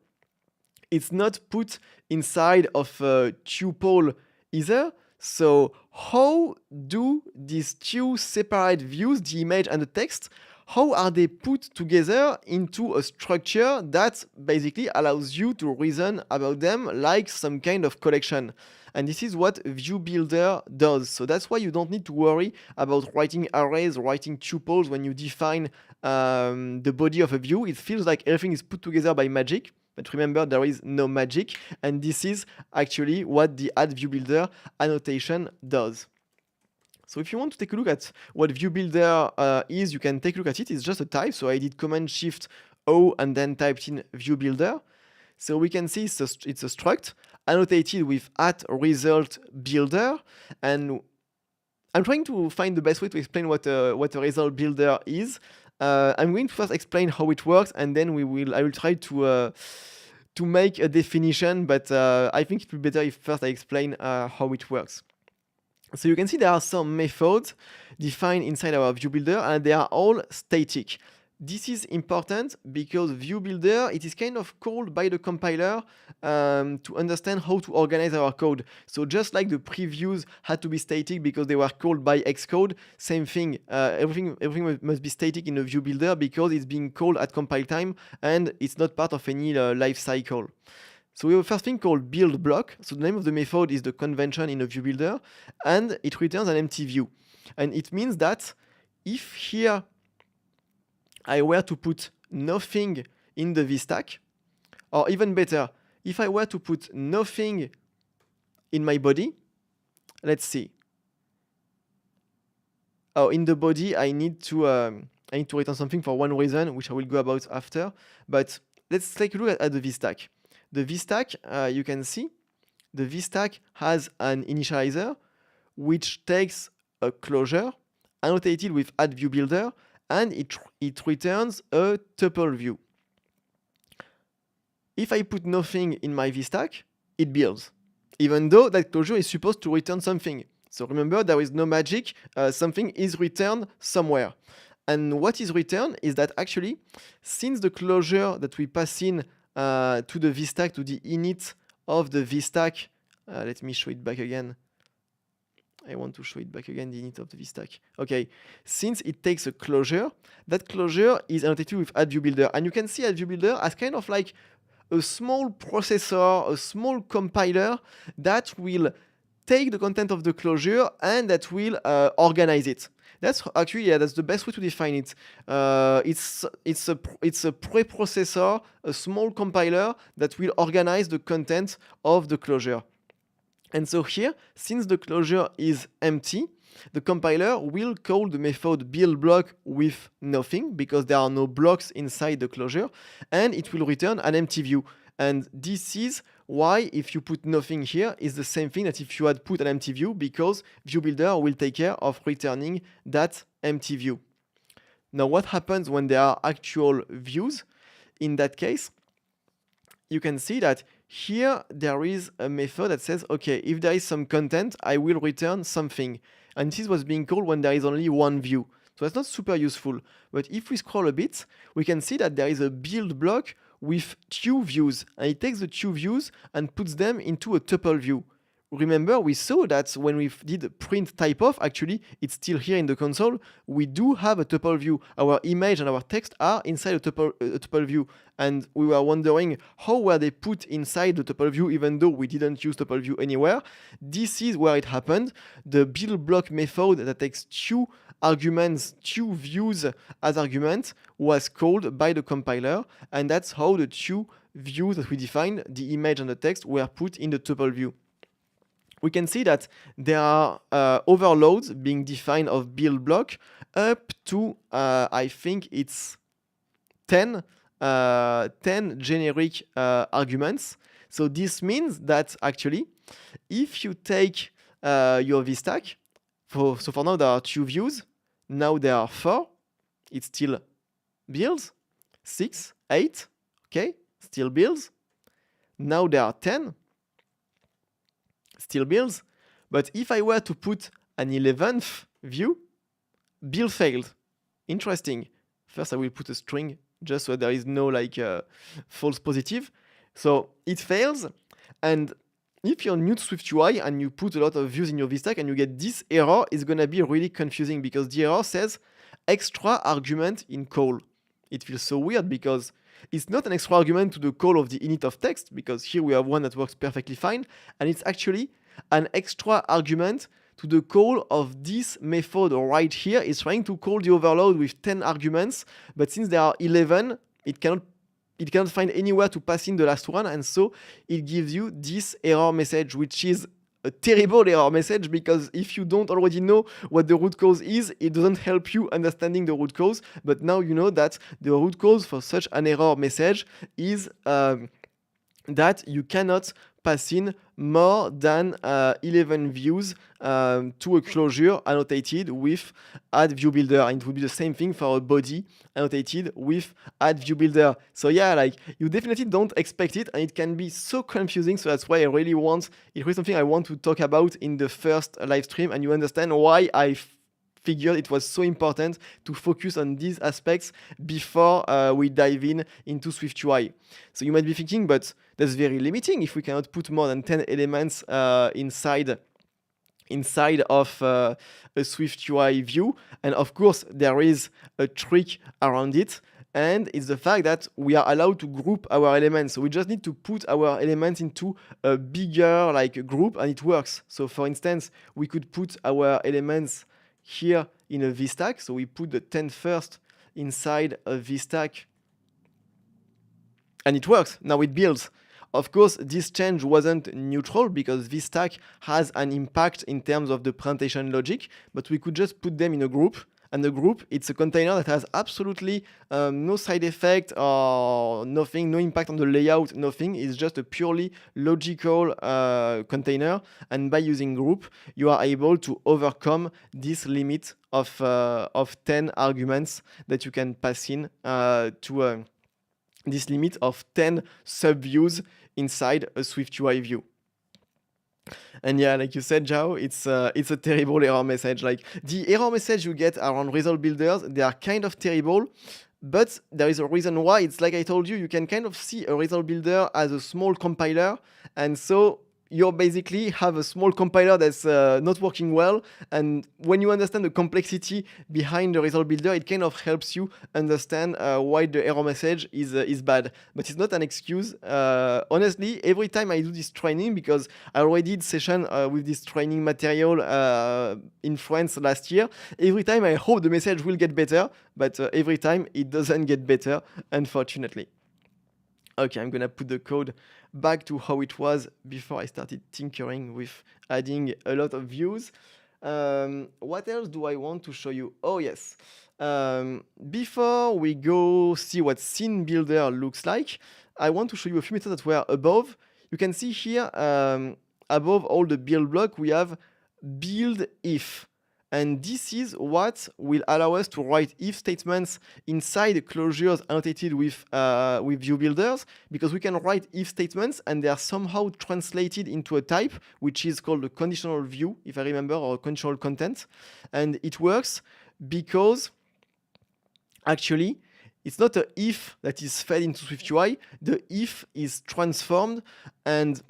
It's not put inside of a tuple either. So how do these two separate views, the image and the text, how are they put together into a structure that basically allows you to reason about them like some kind of collection? And this is what View Builder does. So that's why you don't need to worry about writing arrays, writing tuples when you define the body of a view. It feels like everything is put together by magic. But remember, there is no magic. And this is actually what the add View Builder annotation does. So if you want to take a look at what View Builder is, you can take a look at it. It's just a type. So I did Command-Shift-O and then typed in View Builder. So we can see it's a struct annotated with @result_builder. And I'm trying to find the best way to explain what a result builder is. I'm going to first explain how it works, and then I will try to make a definition, but I think it would be better if first I explain how it works. So you can see there are some methods defined inside our View Builder, and they are all static. This is important because View Builder, it is kind of called by the compiler to understand how to organize our code. So just like the previews had to be static because they were called by Xcode, same thing. Everything must be static in a View Builder because it's being called at compile time and it's not part of any life cycle. So we have a first thing called build block. So the name of the method is the convention in a View Builder, and it returns an empty view. And it means that if here I were to put nothing in the vstack, or even better, if I were to put nothing in my body, let's see. Oh, in the body, I need to return something for one reason, which I will go about after. But let's take a look at the vstack. The vstack, you can see, the vstack has an initializer, which takes a closure annotated with @viewBuilder, and it returns a tuple view. If I put nothing in my vstack, it builds, even though that closure is supposed to return something. So remember, there is no magic. Something is returned somewhere. And what is returned is that actually, since the closure that we pass in to the vstack, to the init of the vstack, let me show it back again. I want to show it back again, the init of the vstack. Okay, since it takes a closure, that closure is annotated with @viewBuilder. And you can see @viewBuilder as kind of like a small processor, a small compiler that will take the content of the closure and that will organize it. That's actually, that's the best way to define it. It's a preprocessor, a small compiler that will organize the content of the closure. And so here, since the closure is empty, the compiler will call the method buildBlock with nothing because there are no blocks inside the closure, and it will return an empty view. And this is why if you put nothing here, it's the same thing that if you had put an empty view, because ViewBuilder will take care of returning that empty view. Now, what happens when there are actual views? In that case, you can see that here there is a method that says, okay, if there is some content, I will return something. And this is what's being called when there is only one view. So that's not super useful. But if we scroll a bit, we can see that there is a build block with two views. And it takes the two views and puts them into a tuple view. Remember, we saw that when we did print typeof, actually, it's still here in the console, we do have a tuple view. Our image and our text are inside a tuple view. And we were wondering how were they put inside the tuple view, even though we didn't use tuple view anywhere. This is where it happened. The build block method that takes two arguments, two views as arguments, was called by the compiler. And that's how the two views that we defined, the image and the text, were put in the tuple view. We can see that there are overloads being defined of build block up to, I think it's 10 generic arguments. So this means that actually, if you take your VStack, so for now there are 2 views, now there are 4, it's still builds, 6, 8, okay, still builds. Now there are 10, still builds. But if I were to put an 11th view, build failed. Interesting. First, I will put a string just so there is no false positive. So it fails. And if you're new to SwiftUI and you put a lot of views in your VStack and you get this error, it's going to be really confusing because the error says extra argument in call. It feels so weird because it's not an extra argument to the call of the init of text, because here we have one that works perfectly fine, and it's actually an extra argument to the call of this method right here. It's trying to call the overload with 10 arguments, but since there are 11, it cannot find anywhere to pass in the last one, and so it gives you this error message, which is a terrible error message, because if you don't already know what the root cause is, it doesn't help you understanding the root cause. But now you know that the root cause for such an error message is that you cannot pass in more than 11 views to a closure annotated with add view builder, and it would be the same thing for a body annotated with add view builder. So yeah, you definitely don't expect it, and it can be so confusing. So that's why it's really something I want to talk about in the first live stream, and you understand why I figured it was so important to focus on these aspects before we dive into SwiftUI. So you might be thinking, but that's very limiting if we cannot put more than 10 elements inside of a SwiftUI view. And of course, there is a trick around it, and it's the fact that we are allowed to group our elements. So we just need to put our elements into a bigger group, and it works. So for instance, we could put our elements here in a VStack. So we put the 10 first inside a VStack, and it works. Now it builds. Of course, this change wasn't neutral because VStack has an impact in terms of the presentation logic, but we could just put them in a group. And the group, it's a container that has absolutely no side effect or nothing, no impact on the layout, nothing. It's just a purely logical container. And by using group, you are able to overcome this limit of 10 arguments that you can pass in to this limit of 10 subviews inside a SwiftUI view. And yeah, like you said, Zhao, it's a terrible error message. The error message you get around result builders, they are kind of terrible, but there is a reason why. It's like I told you, you can kind of see a result builder as a small compiler, and so you basically have a small compiler that's not working well. And when you understand the complexity behind the result builder, it kind of helps you understand why the error message is bad. But it's not an excuse. Honestly, every time I do this training, because I already did session with this training material in France last year, every time I hope the message will get better, but every time it doesn't get better, unfortunately. Okay, I'm gonna put the code back to how it was before I started tinkering with adding a lot of views. What else do I want to show you? Oh yes, before we go see what scene builder looks like, I want to show you a few methods that were above. You can see here, above all the build block, we have build if. And this is what will allow us to write if statements inside closures annotated with view builders, because we can write if statements and they are somehow translated into a type, which is called a conditional view, if I remember, or conditional content. And it works because actually it's not a if that is fed into SwiftUI. The if is transformed, and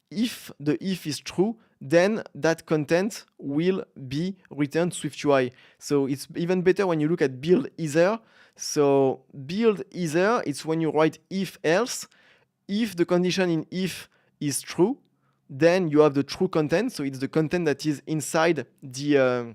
if the if is true, then that content will be returned to SwiftUI. So it's even better when you look at build either. So build either, it's when you write if else. If the condition in if is true, then you have the true content. So it's the content that is inside the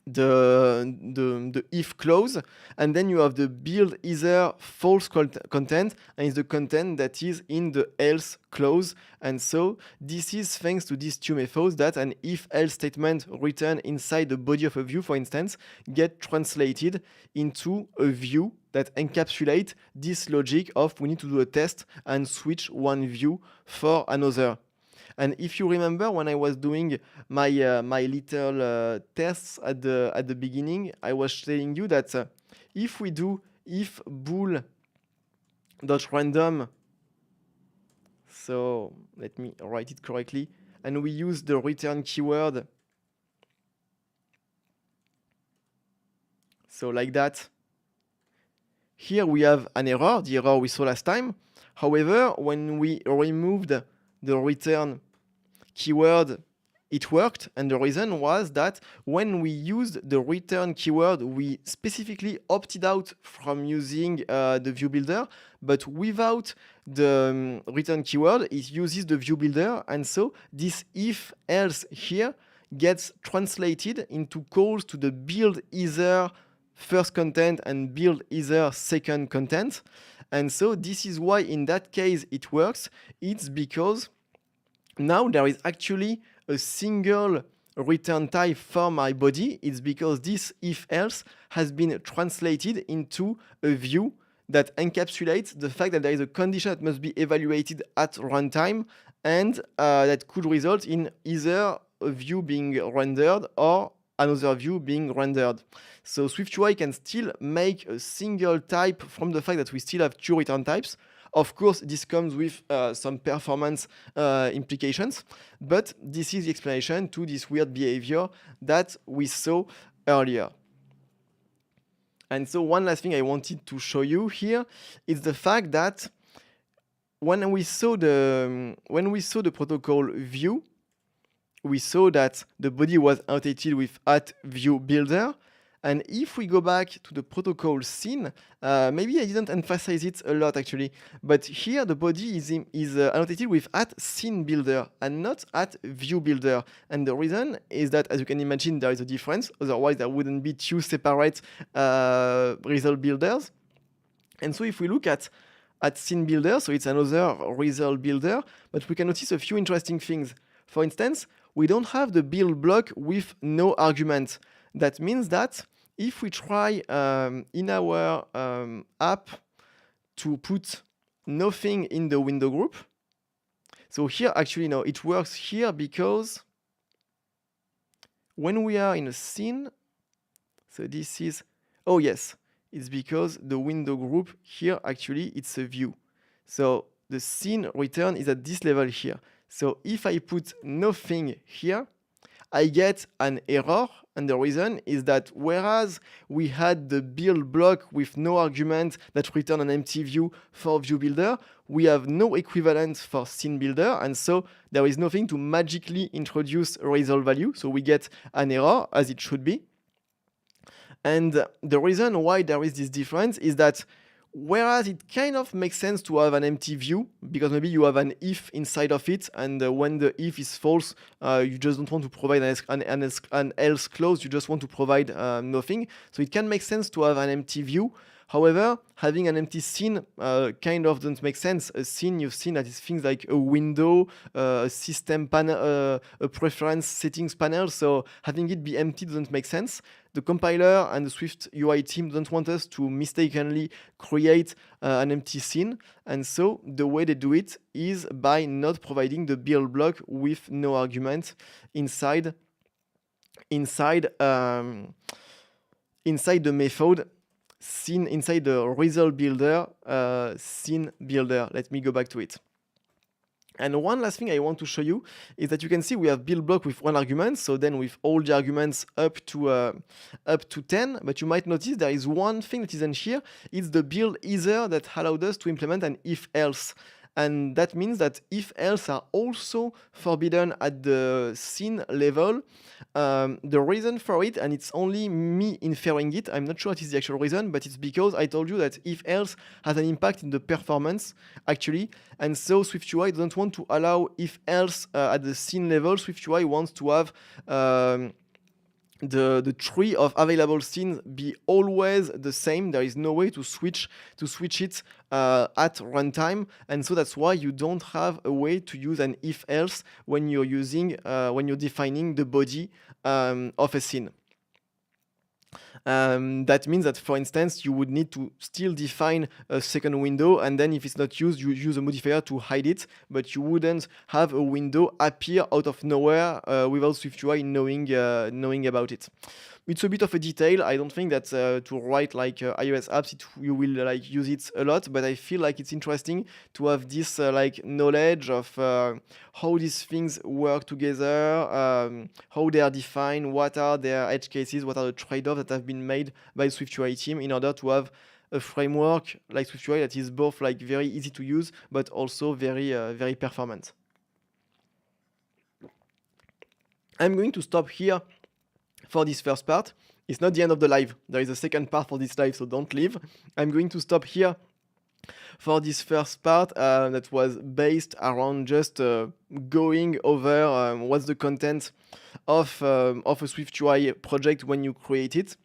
the if clause, and then you have the build either false content, and it's the content that is in the else clause. And so this is thanks to these two methods that an if else statement written inside the body of a view, for instance, get translated into a view that encapsulate this logic of we need to do a test and switch one view for another. And if you remember, when I was doing my little tests at the beginning, I was telling you that if we do if bool dot random, so let me write it correctly, and we use the return keyword, so like that. Here we have an error, the error we saw last time. However, when we removed the return keyword, it worked, and the reason was that when we used the return keyword, we specifically opted out from using the view builder, but without the return keyword, it uses the view builder, and so this if else here gets translated into calls to the build either first content and build either second content. And so this is why in that case it works. It's because now there is actually a single return type for my body. It's because this if else has been translated into a view that encapsulates the fact that there is a condition that must be evaluated at runtime, and that could result in either a view being rendered or another view being rendered. So SwiftUI can still make a single type from the fact that we still have two return types. Of course, this comes with some performance implications, but this is the explanation to this weird behavior that we saw earlier. And so one last thing I wanted to show you here is the fact that when we saw the protocol view, we saw that the body was annotated with @viewBuilder. And if we go back to the protocol scene, maybe I didn't emphasize it a lot actually, but here the body is annotated with @SceneBuilder and not @ViewBuilder. And the reason is that, as you can imagine, there is a difference. Otherwise, there wouldn't be two separate result builders. And so if we look at SceneBuilder, so it's another result builder, but we can notice a few interesting things. For instance, we don't have the build block with no argument. That means that if we try in our app to put nothing in the window group, so here actually no, it works here because when we are in a scene, so this is, oh yes, it's because the window group here actually it's a view. So the scene return is at this level here. So if I put nothing here, I get an error, and the reason is that whereas we had the build block with no argument that return an empty view for view builder, we have no equivalent for scene builder, and so there is nothing to magically introduce a result value, so we get an error as it should be. And the reason why there is this difference is that whereas it kind of makes sense to have an empty view, because maybe you have an if inside of it, and when the if is false, you just don't want to provide an else clause, you just want to provide nothing. So it can make sense to have an empty view. However, having an empty scene kind of doesn't make sense. A scene, you've seen that is things like a window, a system panel, a preference settings panel. So having it be empty doesn't make sense. The compiler and the SwiftUI team don't want us to mistakenly create an empty scene. And so the way they do it is by not providing the build block with no argument inside the method scene, inside the result builder, scene builder. Let me go back to it. And one last thing I want to show you is that you can see we have build block with one argument, so then with all the arguments up to 10, but you might notice there is one thing that isn't here. It's the build either that allowed us to implement an if else. And that means that if else are also forbidden at the scene level. The reason for it, and it's only me inferring it, I'm not sure it is the actual reason, but it's because I told you that if else has an impact in the performance actually, and so SwiftUI doesn't want to allow if else at the scene level. SwiftUI wants to have the tree of available scenes be always the same. There is no way to switch it at runtime, and so that's why you don't have a way to use an if else when you're defining the body of a scene. That means that, for instance, you would need to still define a second window, and then if it's not used, you use a modifier to hide it, but you wouldn't have a window appear out of nowhere without SwiftUI knowing about it. It's a bit of a detail. I don't think that to write like iOS apps, you will like use it a lot, but I feel like it's interesting to have this like knowledge of how these things work together, how they are defined, what are their edge cases, what are the trade-offs that have been made by the SwiftUI team in order to have a framework like SwiftUI that is both like very easy to use, but also very performant. I'm going to stop here for this first part. It's not the end of the live. There is a second part for this live, so don't leave. I'm going to stop here for this first part that was based around just going over what's the content of a SwiftUI project when you create it.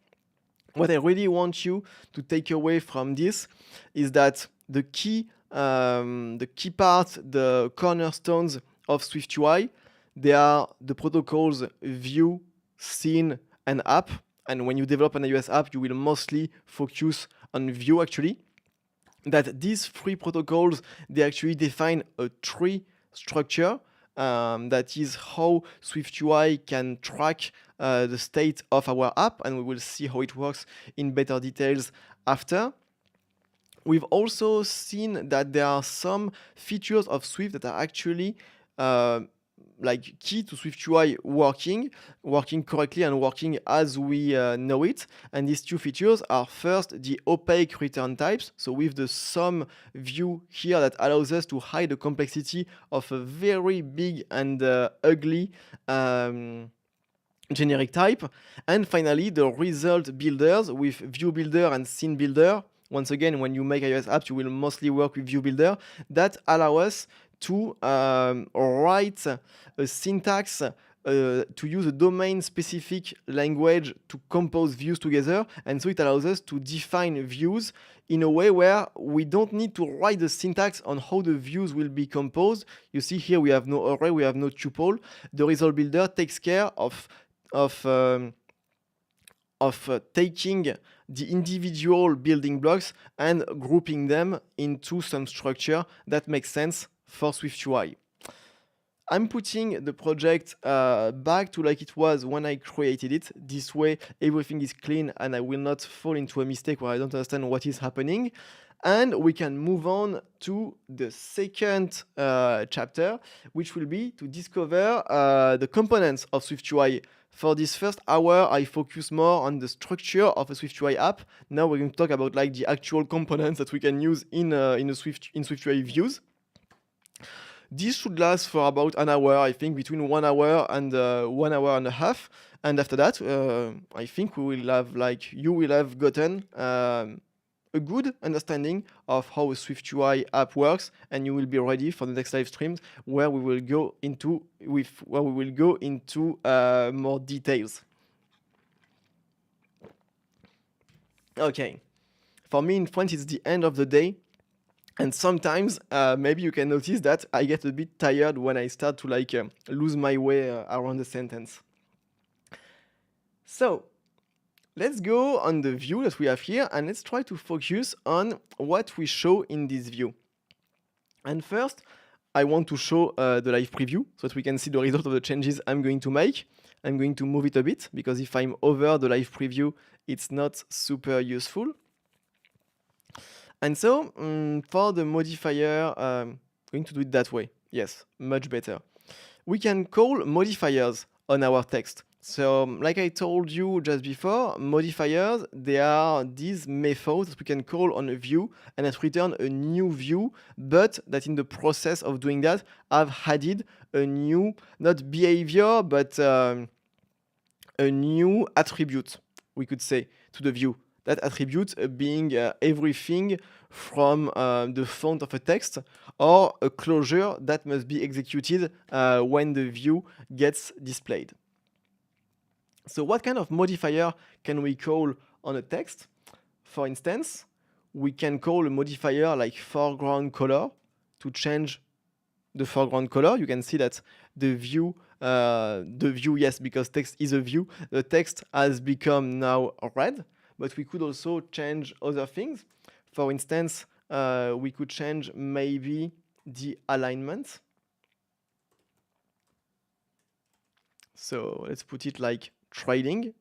What I really want you to take away from this is that the key part, the cornerstones of SwiftUI, they are the protocols view, scene, and app. And when you develop an iOS app, you will mostly focus on view actually. That these three protocols, they actually define a tree structure. That is how SwiftUI can track the state of our app, and we will see how it works in better details after. We've also seen that there are some features of Swift that are actually like key to SwiftUI working correctly and working as we know it. And these two features are first the opaque return types. So with the sum view here that allows us to hide the complexity of a very big and ugly generic type. And finally, the result builders with view builder and scene builder. Once again, when you make iOS apps, you will mostly work with view builder that allow us to write a syntax, to use a domain-specific language to compose views together. And so it allows us to define views in a way where we don't need to write the syntax on how the views will be composed. You see here we have no array, we have no tuple. The result builder takes care of taking the individual building blocks and grouping them into some structure that makes sense for SwiftUI. I'm putting the project back to like it was when I created it. This way, everything is clean and I will not fall into a mistake where I don't understand what is happening. And we can move on to the second chapter, which will be to discover the components of SwiftUI. For this first hour, I focus more on the structure of a SwiftUI app. Now we're going to talk about like the actual components that we can use in SwiftUI views. This should last for about an hour, I think, between 1 hour and 1 hour and a half. And after that, I think we will have you will have gotten a good understanding of how a SwiftUI app works, and you will be ready for the next live streams where we will go into more details. Okay, for me in France, it's the end of the day. And sometimes, maybe you can notice that I get a bit tired when I start to lose my way around the sentence. So let's go on the view that we have here, and let's try to focus on what we show in this view. And first, I want to show the live preview so that we can see the result of the changes I'm going to make. I'm going to move it a bit, because if I'm over the live preview, it's not super useful. And so for the modifier, I'm going to do it that way. Yes, much better. We can call modifiers on our text. So like I told you just before, modifiers, they are these methods that we can call on a view and that return a new view, but that in the process of doing that, have added a new, not behavior, but a new attribute, we could say, to the view. That attribute being everything from the font of a text or a closure that must be executed when the view gets displayed. So what kind of modifier can we call on a text? For instance, we can call a modifier like foreground color to change the foreground color. You can see that the view, yes, because text is a view, the text has become now red, but we could also change other things. For instance, we could change maybe the alignment. So let's put it like trading.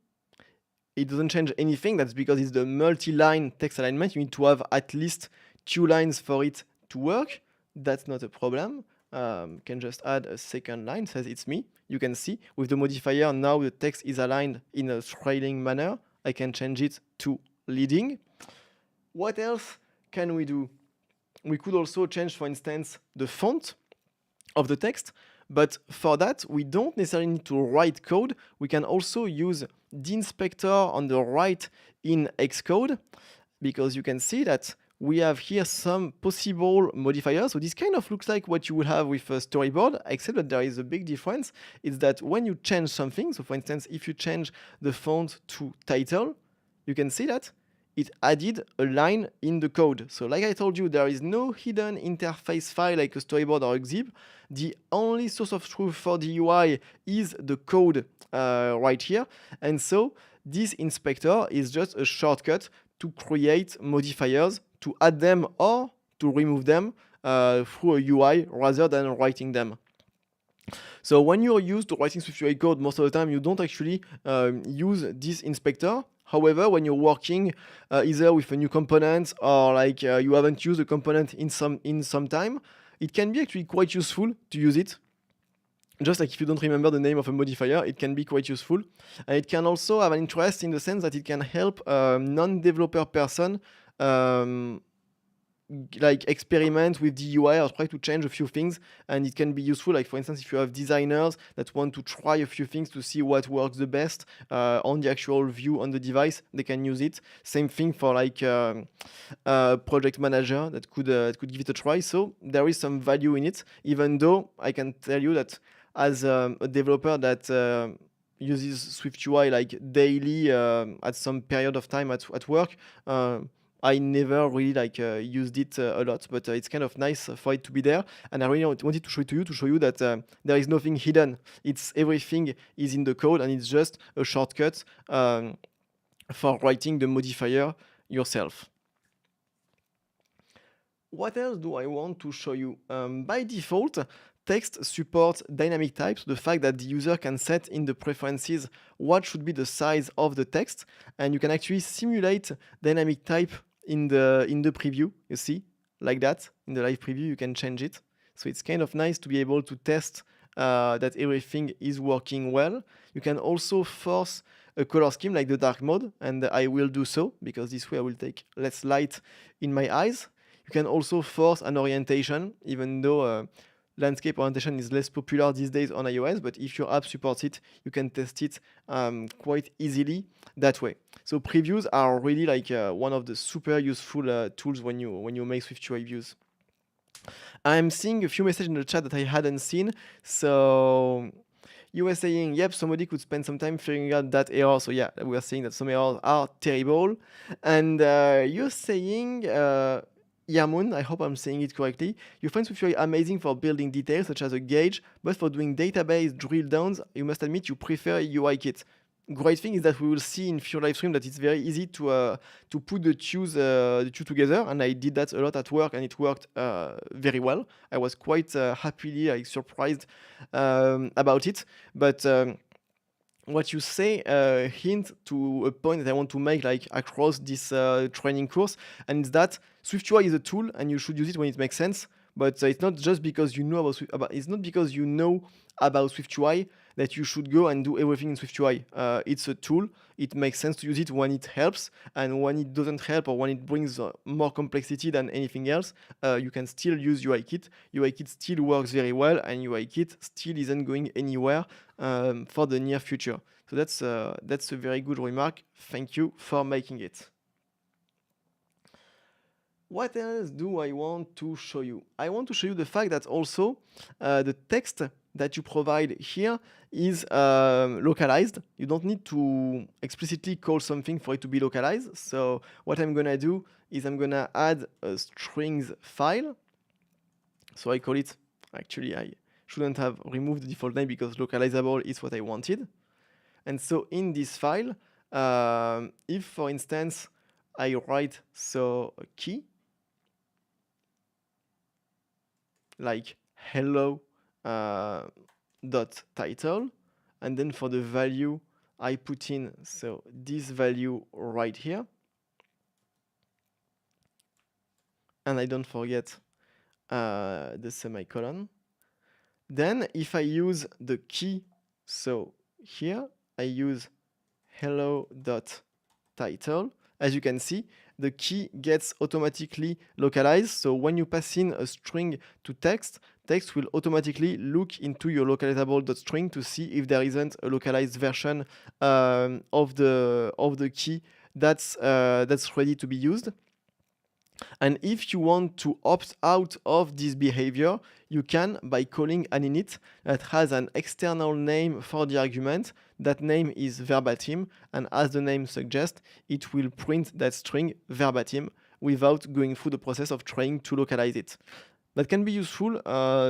It doesn't change anything. That's because it's the multi-line text alignment. You need to have at least 2 lines for it to work. That's not a problem. Can just add a second line, says it's me. You can see with the modifier, now the text is aligned in a trailing manner. I can change it to leading. What else can we do? We could also change, for instance, the font of the text. But for that, we don't necessarily need to write code. We can also use the inspector on the right in Xcode, because you can see that we have here some possible modifiers. So this kind of looks like what you would have with a storyboard, except that there is a big difference. It's that when you change something, so for instance, if you change the font to title, you can see that it added a line in the code. So like I told you, there is no hidden interface file like a storyboard or a zip. The only source of truth for the UI is the code right here. And so this inspector is just a shortcut to create modifiers, to add them or to remove them through a UI rather than writing them. So when you're used to writing SwiftUI code, most of the time you don't actually use this inspector. However, when you're working either with a new component or like you haven't used a component in some time, it can be actually quite useful to use it. Just like if you don't remember the name of a modifier, it can be quite useful. And it can also have an interest in the sense that it can help non-developer person like experiment with the UI or try to change a few things, and it can be useful. Like for instance, if you have designers that want to try a few things to see what works the best on the actual view on the device, they can use it. Same thing for like project manager that could give it a try. So there is some value in it, even though I can tell you that as a developer that uses SwiftUI like daily at some period of time at work, I never really like used it a lot, but it's kind of nice for it to be there. And I really wanted to show you that there is nothing hidden. It's everything is in the code, and it's just a shortcut for writing the modifier yourself. What else do I want to show you? By default, text supports dynamic types, the fact that the user can set in the preferences what should be the size of the text, and you can actually simulate dynamic type in the preview. You see, like that in the live preview, you can change it. So it's kind of nice to be able to test that everything is working well. You can also force a color scheme like the dark mode, and I will do so because this way I will take less light in my eyes. You can also force an orientation, even though landscape orientation is less popular these days on iOS, but if your app supports it, you can test it quite easily that way. So previews are really like one of the super useful tools when you make SwiftUI views. I'm seeing a few messages in the chat that I hadn't seen. So you were saying, yep, somebody could spend some time figuring out that error. So yeah, we are saying that some errors are terrible. And you're saying, Yamun, I hope I'm saying it correctly, you find SwiftUI amazing for building details such as a gauge, but for doing database drill downs, you must admit you prefer UIKit. Great thing is that we will see in future live stream that it's very easy to put the two together, and I did that a lot at work, and it worked very well. I was quite happily surprised about it, but what you say hint to a point that I want to make like across this training course, and it's that SwiftUI is a tool and you should use it when it makes sense. But it's not just because you know about SwiftUI that you should go and do everything in SwiftUI. It's a tool. It makes sense to use it when it helps, and when it doesn't help or when it brings more complexity than anything else, you can still use UIKit. UIKit still works very well, and UIKit still isn't going anywhere for the near future. So that's a very good remark. Thank you for making it. What else do I want to show you? I want to show you the fact that also the text that you provide here is localized. You don't need to explicitly call something for it to be localized. So what I'm gonna do is I'm gonna add a strings file. So I call it, actually I shouldn't have removed the default name because localizable is what I wanted. And so in this file, if for instance, I write a key, like hello dot title, and then for the value I put in this value right here, and I don't forget the semicolon. Then if I use the key, so here I use hello dot title, as you can see, the key gets automatically localized. So when you pass in a string to text, text will automatically look into your localizable.string to see if there isn't a localized version of the key that's ready to be used. And if you want to opt out of this behavior, you can by calling an init that has an external name for the argument. That name is verbatim, and as the name suggests, it will print that string verbatim without going through the process of trying to localize it. That can be useful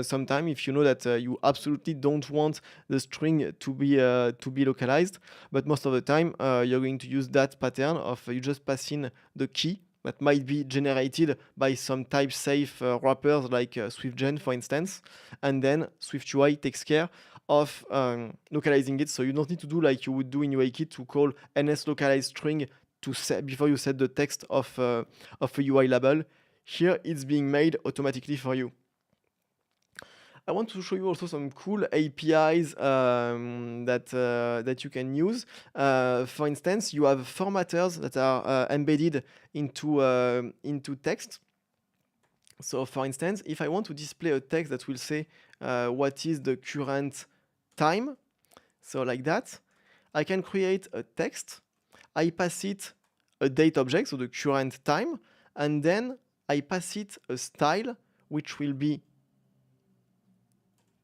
sometimes if you know that you absolutely don't want the string to be localized, but most of the time you're going to use that pattern of you just pass in the key that might be generated by some type-safe wrappers like SwiftGen, for instance, and then SwiftUI takes care of localizing it. So you don't need to do like you would do in UIKit to call NSLocalizeString to set before you set the text of a UI label. Here, it's being made automatically for you. I want to show you also some cool APIs that you can use. For instance, you have formatters that are embedded into text. So for instance, if I want to display a text that will say what is the current time, so like that, I can create a text. I pass it a date object, so the current time, and then I pass it a style, which will be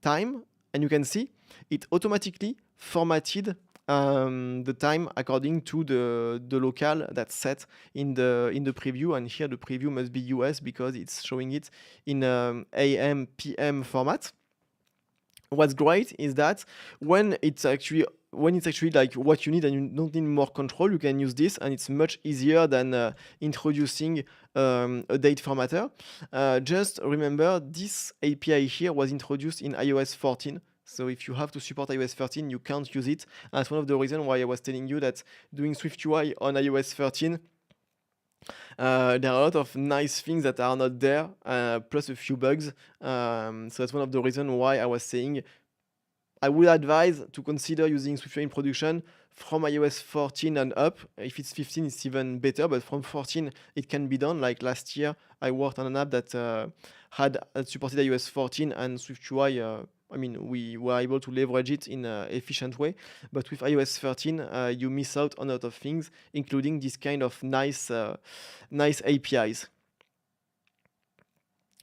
time, and you can see it automatically formatted the time according to the local that's set in the preview. And here the preview must be US because it's showing it in AM PM format. What's great is that when it's actually like what you need and you don't need more control, you can use this, and it's much easier than introducing a date formatter. Just remember, this API here was introduced in iOS 14. So if you have to support iOS 13, you can't use it. And that's one of the reasons why I was telling you that doing SwiftUI on iOS 13, there are a lot of nice things that are not there, plus a few bugs. So that's one of the reasons why I was saying I would advise to consider using SwiftUI in production from iOS 14 and up. If it's 15, it's even better, but from 14, it can be done. Like last year, I worked on an app that had supported iOS 14 and SwiftUI. I mean, we were able to leverage it in an efficient way. But with iOS 13, you miss out on a lot of things, including this kind of nice APIs.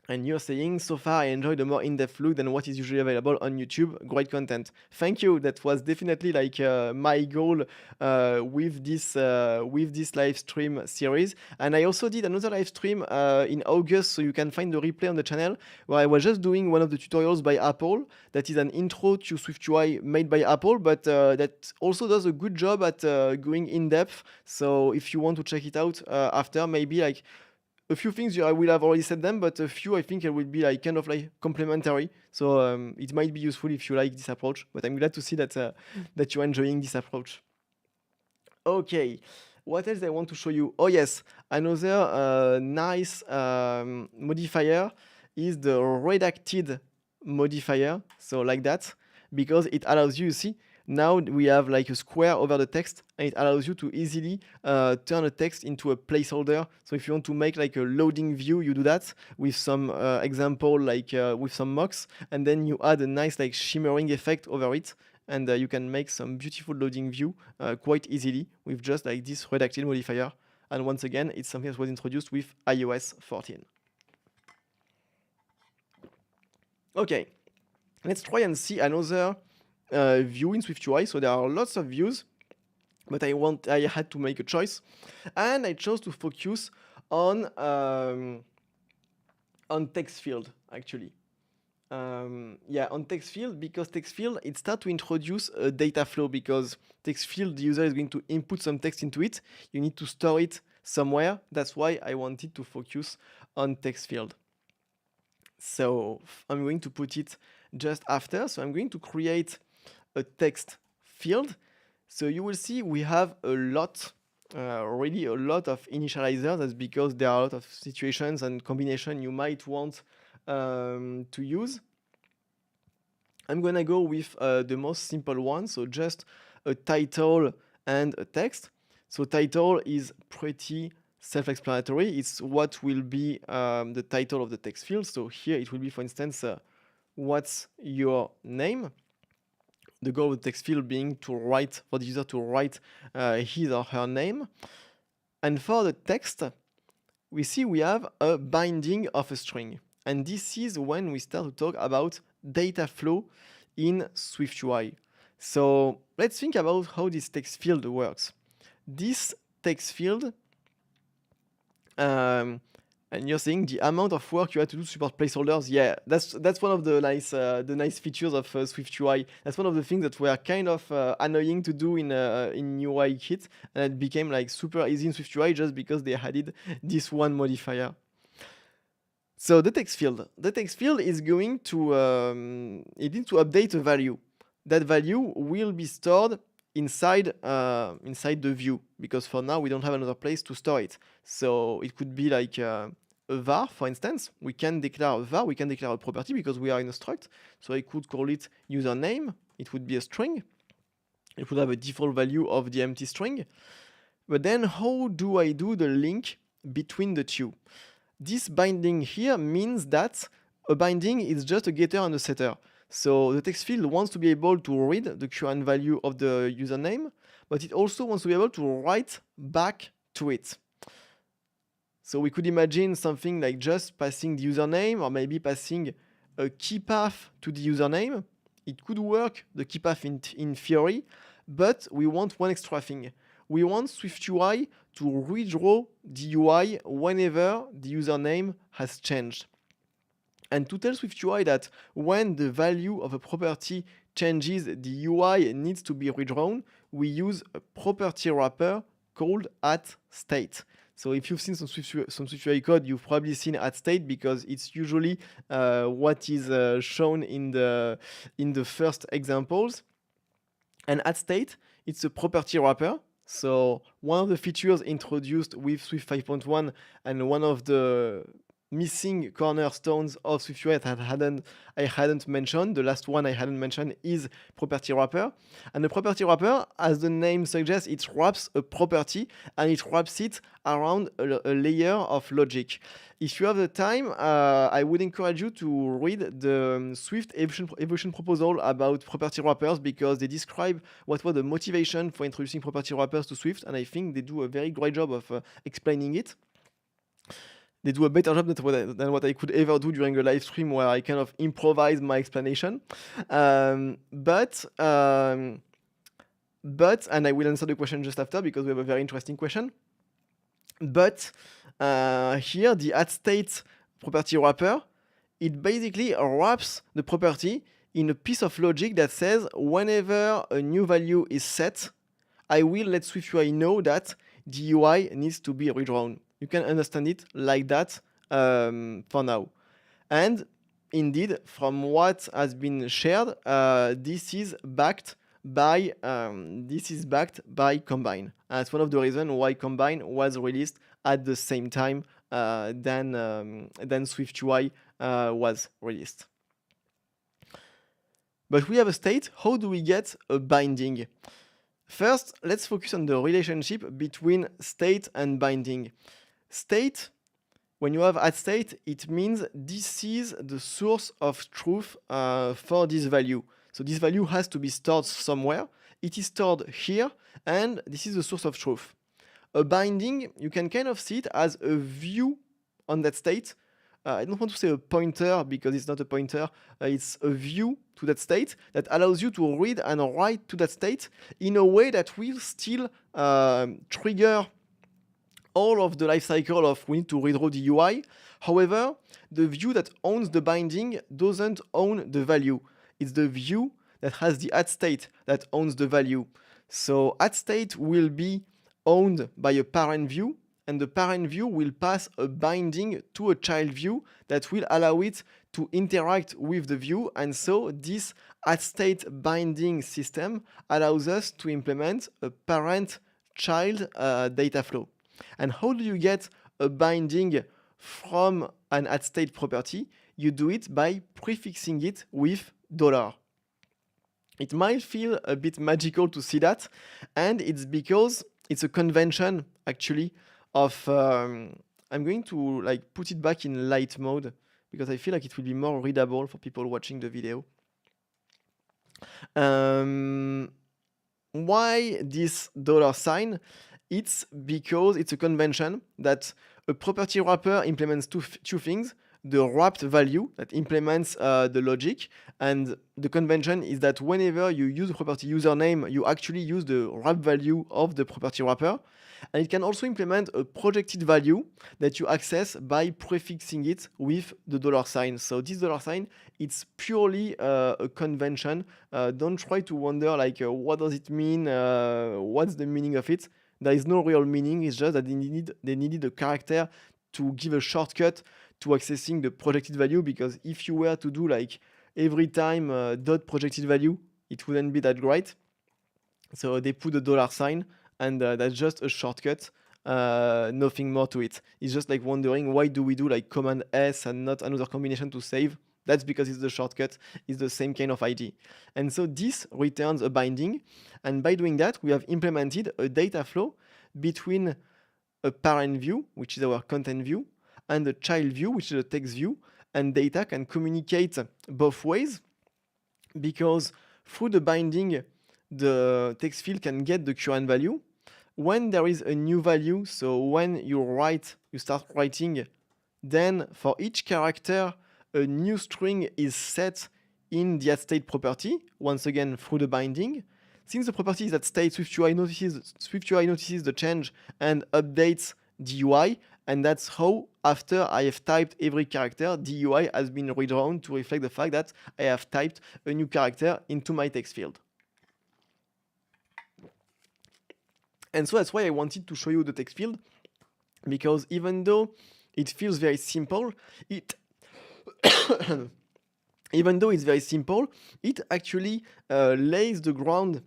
And you're saying, so far I enjoyed a more in-depth look than what is usually available on YouTube. Great content. Thank you. That was definitely like my goal with this live stream series. And I also did another live stream in August, so you can find the replay on the channel, where I was just doing one of the tutorials by Apple. That is an intro to SwiftUI made by Apple, but that also does a good job at going in-depth. So if you want to check it out after, maybe like a few things I will have already said them, but a few I think it will be like kind of like complementary. So it might be useful if you like this approach. But I'm glad to see that that you're enjoying this approach. Okay, what else I want to show you? Oh yes, another nice modifier is the redacted modifier. So like that, because it allows you, see, now we have like a square over the text, and it allows you to easily turn a text into a placeholder. So if you want to make like a loading view, you do that with some example, like with some mocks, and then you add a nice like shimmering effect over it, and you can make some beautiful loading view quite easily with just like this redacted modifier. And once again, it's something that was introduced with iOS 14. Okay. Let's try and see another view in SwiftUI. So there are lots of views, but I had to make a choice, and I chose to focus on text field actually. On text field, because text field, it starts to introduce a data flow, because text field, the user is going to input some text into it. You need to store it somewhere. That's why I wanted to focus on text field. So I'm going to put it just after. So I'm going to create a text field. So you will see we have a lot, really a lot of initializers. That's because there are a lot of situations and combination you might want to use. I'm gonna go with the most simple one, so just a title and a text. So title is pretty self-explanatory. It's what will be the title of the text field. So here it will be, for instance, what's your name? The goal of the text field being to write, for the user to write his or her name. And for the text, we see we have a binding of a string. And this is when we start to talk about data flow in SwiftUI. So let's think about how this text field works. This text field, and you're saying the amount of work you have to do to support placeholders. Yeah, that's one of the nice features of SwiftUI. That's one of the things that were kind of annoying to do in UIKit, and it became like super easy in SwiftUI just because they added this one modifier. So the text field is going to it needs to update a value. That value will be stored inside the view, because for now we don't have another place to store it. So it could be like a var, for instance. We can declare a var, we can declare a property because we are in a struct. So I could call it username. It would be a string. It would have a default value of the empty string. But then how do I do the link between the two? This binding here means that a binding is just a getter and a setter. So the text field wants to be able to read the current value of the username, but it also wants to be able to write back to it. So we could imagine something like just passing the username, or maybe passing a key path to the username. It could work, the key path in theory, but we want one extra thing. We want SwiftUI to redraw the UI whenever the username has changed. And to tell SwiftUI that when the value of a property changes, the UI needs to be redrawn, we use a property wrapper called @state. So if you've seen some SwiftUI code, you've probably seen @state, because it's usually what is shown in the first examples. And @state, it's a property wrapper. So one of the features introduced with Swift 5.1, and one of the missing cornerstones of SwiftUI that I hadn't mentioned, the last one I hadn't mentioned, is property wrapper. And the property wrapper, as the name suggests, it wraps a property, and it wraps it around a layer of logic. If you have the time, I would encourage you to read the Swift evolution proposal about property wrappers, because they describe what was the motivation for introducing property wrappers to Swift, and I think they do a very great job of explaining it. They do a better job than what I could ever do during a live stream, where I kind of improvise my explanation. But and I will answer the question just after, because we have a very interesting question. But here, the @state property wrapper, it basically wraps the property in a piece of logic that says whenever a new value is set, I will let SwiftUI know that the UI needs to be redrawn. You can understand it like that for now. And indeed, from what has been shared, this is backed by Combine. It's one of the reasons why Combine was released at the same time than SwiftUI was released. But we have a state. How do we get a binding? First, let's focus on the relationship between state and binding. State, when you have @state, it means this is the source of truth for this value. So this value has to be stored somewhere. It is stored here, and this is the source of truth. A binding, you can kind of see it as a view on that state, I don't want to say a pointer because it's not a pointer, it's a view to that state that allows you to read and write to that state in a way that will still trigger all of the lifecycle of we need to redraw the UI. However, the view that owns the binding doesn't own the value. It's the view that has the add state that owns the value. So add state will be owned by a parent view, and the parent view will pass a binding to a child view that will allow it to interact with the view. And so this add state binding system allows us to implement a parent-child data flow. And how do you get a binding from an add state property? You do it by prefixing it with $. It might feel a bit magical to see that, and it's because it's a convention actually of I'm going to like put it back in light mode because I feel like it will be more readable for people watching the video. Why this $? It's because it's a convention that a property wrapper implements two things. The wrapped value that implements the logic, and the convention is that whenever you use a property username, you actually use the wrap value of the property wrapper. And it can also implement a projected value that you access by prefixing it with the $. So this $, it's purely a convention. Don't try to wonder like what does it mean? What's the meaning of it? There is no real meaning. It's just that they needed a character to give a shortcut to accessing the projected value, because if you were to do like every time dot projected value, it wouldn't be that great. So they put a $, and that's just a shortcut, nothing more to it. It's just like wondering why do we do like Command S and not another combination to save? That's because it's the shortcut, it's the same kind of ID. And so this returns a binding, and by doing that, we have implemented a data flow between a parent view, which is our content view, and a child view, which is a text view, and data can communicate both ways, because through the binding, the text field can get the current value. When there is a new value, so when you start writing, then for each character, a new string is set in the addState property, once again through the binding. Since the property is at state, SwiftUI notices the change and updates the UI, and that's how, after I have typed every character, the UI has been redrawn to reflect the fact that I have typed a new character into my text field. And so that's why I wanted to show you the text field, because even though it feels very simple, even though it's very simple, it actually lays the ground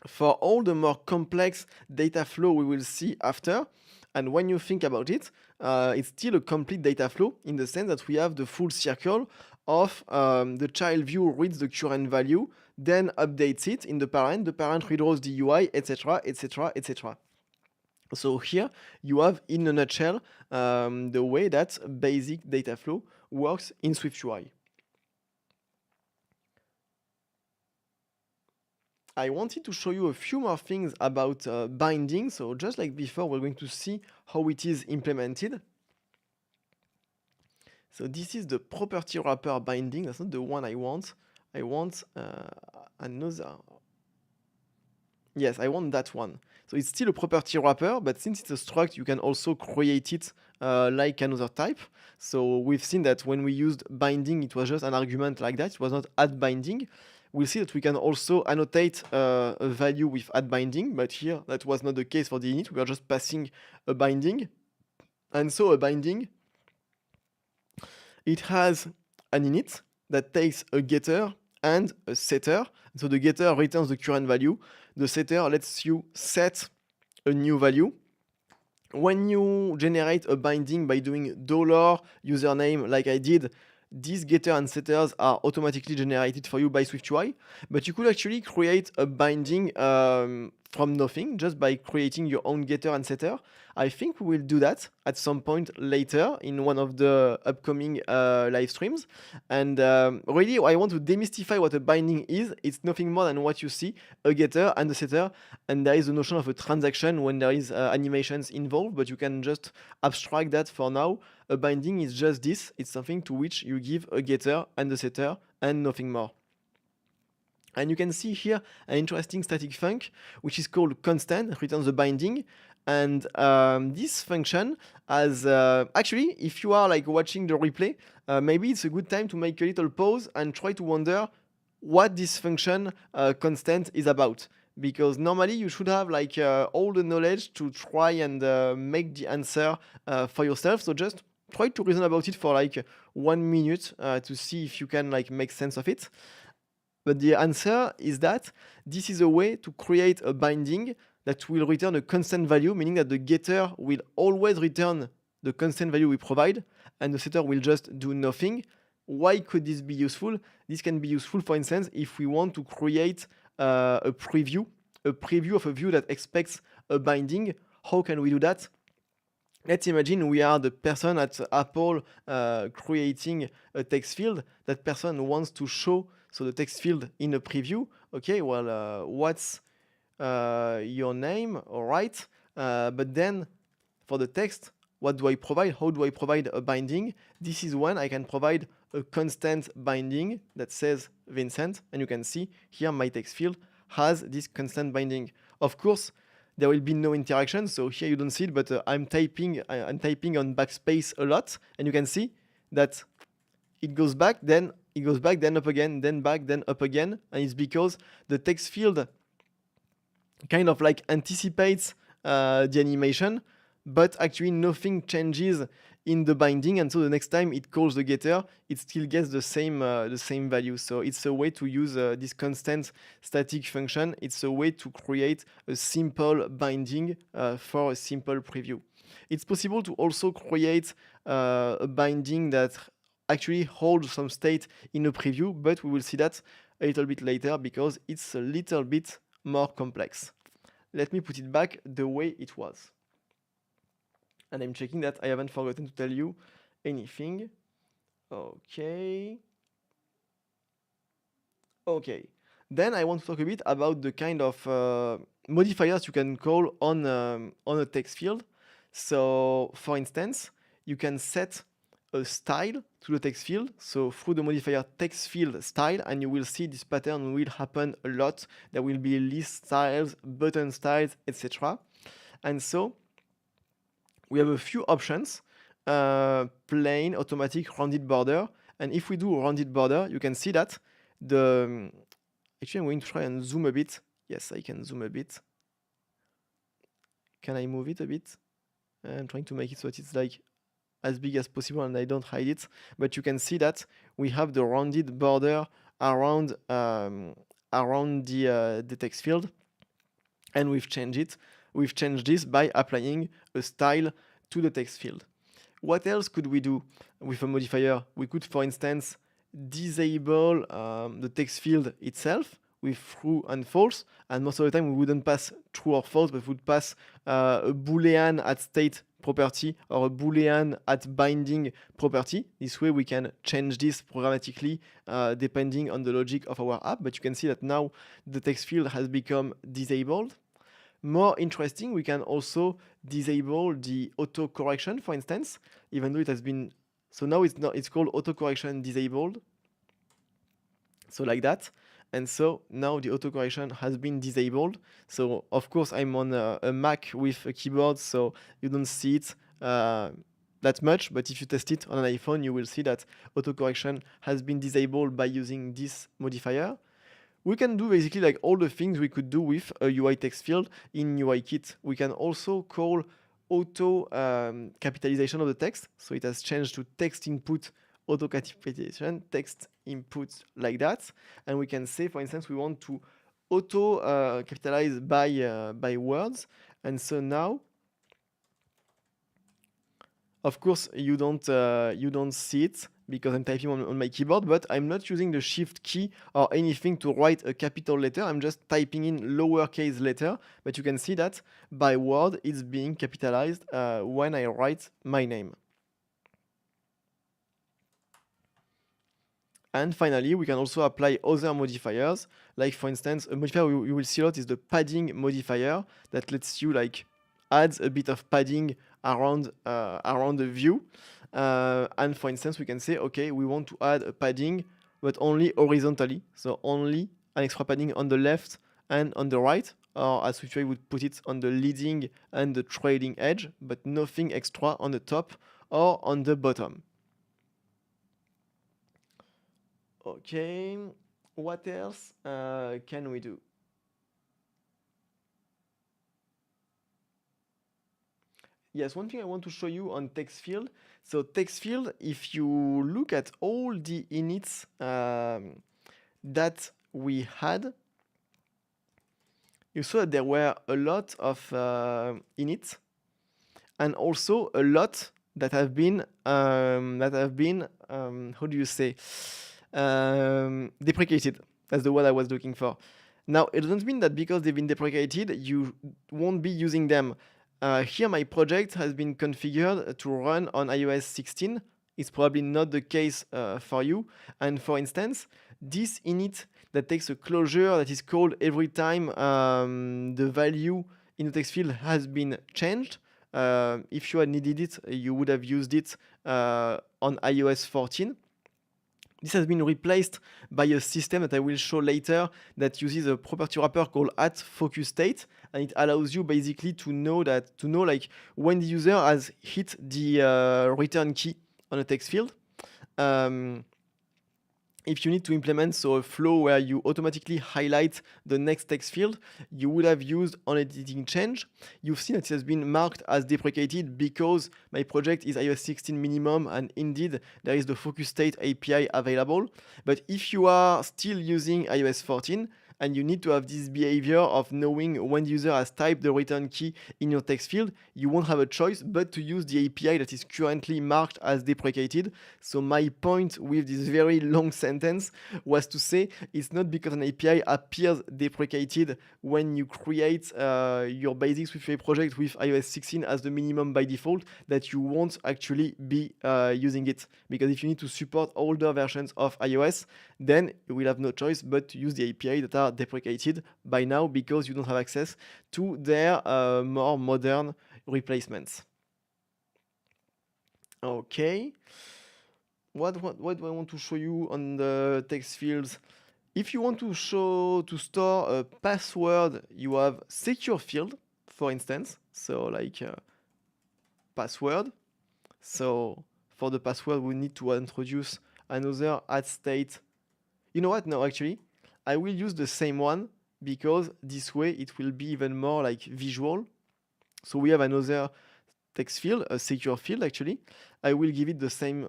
for all the more complex data flow we will see after. And when you think about it, it's still a complete data flow in the sense that we have the full circle of the child view reads the current value, then updates it in the parent redraws the UI, etc., etc., etc. So here you have, in a nutshell, the way that basic data flow works in SwiftUI. I wanted to show you a few more things about binding. So just like before, we're going to see how it is implemented. So this is the property wrapper binding. That's not the one I want. I want another. Yes, I want that one. So it's still a property wrapper, but since it's a struct, you can also create it like another type. So we've seen that when we used binding, it was just an argument like that. It was not add binding. We'll see that we can also annotate a value with add binding, but here that was not the case for the init. We are just passing a binding. And so a binding, it has an init that takes a getter and a setter. So the getter returns the current value. The setter lets you set a new value. When you generate a binding by doing $username like I did, these getter and setters are automatically generated for you by SwiftUI, but you could actually create a binding from nothing just by creating your own getter and setter. I think we will do that at some point later in one of the upcoming live streams. And really, I want to demystify what a binding is. It's nothing more than what you see, a getter and a setter. And there is the notion of a transaction when there is animations involved, but you can just abstract that for now. A binding is just this. It's something to which you give a getter and a setter and nothing more. And you can see here an interesting static func, which is called constant, returns the binding. And this function has, actually, if you are like watching the replay, maybe it's a good time to make a little pause and try to wonder what this function constant is about. Because normally you should have like all the knowledge to try and make the answer for yourself. So just try to reason about it for like 1 minute to see if you can like make sense of it. But the answer is that this is a way to create a binding that will return a constant value, meaning that the getter will always return the constant value we provide, and the setter will just do nothing. Why could this be useful? This can be useful, for instance, if we want to create a preview of a view that expects a binding. How can we do that? Let's imagine we are the person at Apple creating a text field. That person wants to show the text field in a preview. Okay, well, what's your name? All right. But then for the text, what do I provide? How do I provide a binding? This is when I can provide a constant binding that says Vincent. And you can see here my text field has this constant binding. Of course, there will be no interaction. So here you don't see it, but I'm typing on backspace a lot. And you can see that it goes back, then it goes back, then up again, then back, then up again. And it's because the text field kind of like anticipates the animation, but actually nothing changes in the binding. And so the next time it calls the getter, it still gets the same value. So it's a way to use this constant static function. It's a way to create a simple binding for a simple preview. It's possible to also create a binding that actually holds some state in a preview, but we will see that a little bit later because it's a little bit more complex. Let me put it back the way it was. And I'm checking that I haven't forgotten to tell you anything. Okay. Then I want to talk a bit about the kind of modifiers you can call on a text field. So for instance, you can set a style to the text field. So through the modifier text field style, and you will see this pattern will happen a lot. There will be list styles, button styles, etc. And so we have a few options, plain, automatic, rounded border. And if we do a rounded border, you can see that actually I'm going to try and zoom a bit. Yes, I can zoom a bit. Can I move it a bit? I'm trying to make it so that it's like as big as possible and I don't hide it. But you can see that we have the rounded border around the text field, and we've changed it. We've changed this by applying a style to the text field. What else could we do with a modifier? We could, for instance, disable the text field itself with true and false, and most of the time we wouldn't pass true or false, but would pass a boolean at state property or a boolean at binding property. This way we can change this programmatically depending on the logic of our app, but you can see that now the text field has become disabled. More interesting, we can also disable the auto correction, for instance, even though it has been, so now it's called auto correction disabled. So like that. And so now the autocorrection has been disabled. So of course I'm on a Mac with a keyboard, so you don't see it that much. But if you test it on an iPhone, you will see that autocorrection has been disabled by using this modifier. We can do basically like all the things we could do with a UI text field in UIKit. We can also call auto capitalization of the text. So it has changed to text input auto capitalization, text input like that. And we can say, for instance, we want to auto capitalize by words. And so now, of course, you don't see it because I'm typing on my keyboard, but I'm not using the shift key or anything to write a capital letter. I'm just typing in lowercase letter, but you can see that by word it's being capitalized when I write my name. And finally, we can also apply other modifiers, like for instance, a modifier you will see a lot is the padding modifier that lets you like add a bit of padding around the view. And for instance, we can say, okay, we want to add a padding, but only horizontally, so only an extra padding on the left and on the right, or as SwiftUI would put it, on the leading and the trailing edge, but nothing extra on the top or on the bottom. Okay, what else can we do? Yes, one thing I want to show you on text field. So text field, if you look at all the inits that we had, you saw that there were a lot of inits, and also a lot that have been how do you say, deprecated. That's the word I was looking for. Now, it doesn't mean that because they've been deprecated, you won't be using them. Here, my project has been configured to run on iOS 16. It's probably not the case for you. And for instance, this init that takes a closure that is called every time the value in the text field has been changed. If you had needed it, you would have used it on iOS 14. This has been replaced by a system that I will show later that uses a property wrapper called @FocusState, and it allows you basically to know like when the user has hit the return key on a text field. If you need to implement a flow where you automatically highlight the next text field, you would have used on editing change. You've seen that it has been marked as deprecated because my project is iOS 16 minimum, and indeed there is the focus state API available. But if you are still using iOS 14, and you need to have this behavior of knowing when the user has typed the return key in your text field, you won't have a choice but to use the API that is currently marked as deprecated. So my point with this very long sentence was to say it's not because an API appears deprecated when you create your Basics SwiftUI project with iOS 16 as the minimum by default that you won't actually be using it. Because if you need to support older versions of iOS, then you will have no choice but to use the API that are deprecated by now because you don't have access to their more modern replacements. Okay. What do I want to show you on the text fields? If you want to store a password, you have secure field, for instance. So like password. So for the password, we need to introduce another @state. You know what? No, actually, I will use the same one because this way it will be even more like visual. So we have another text field, a secure field actually. I will give it the same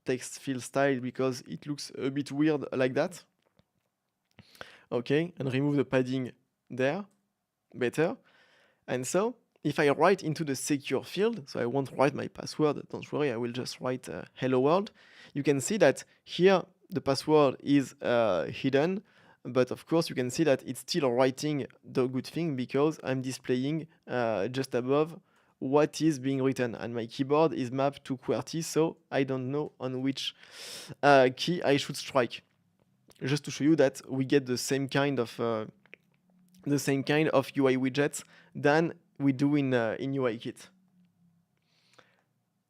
text field style because it looks a bit weird like that. Okay, and remove the padding there, better. And so if I write into the secure field, so I won't write my password, don't worry, I will just write hello world. You can see that here the password is hidden, but of course you can see that it's still writing the good thing because I'm displaying just above what is being written, and my keyboard is mapped to QWERTY, so I don't know on which key I should strike. Just to show you that we get the same kind of UI widgets than we do in UIKit.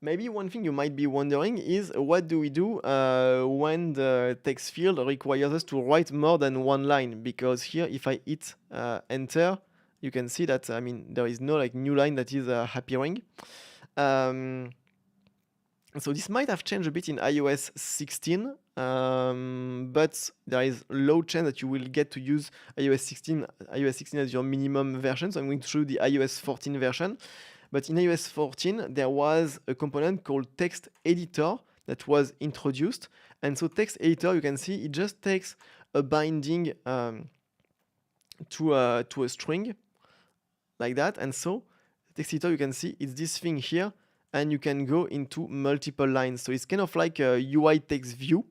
Maybe one thing you might be wondering is what do we do when the text field requires us to write more than one line? Because here, if I hit enter, you can see that there is no like new line that is appearing. So this might have changed a bit in iOS 16, but there is low chance that you will get to use iOS 16 as your minimum version. So I'm going to show you the iOS 14 version. But in iOS 14, there was a component called text editor that was introduced. And so text editor, you can see it just takes a binding to a string like that. And so text editor, you can see it's this thing here. and you can go into multiple lines. So it's kind of like a UI text view.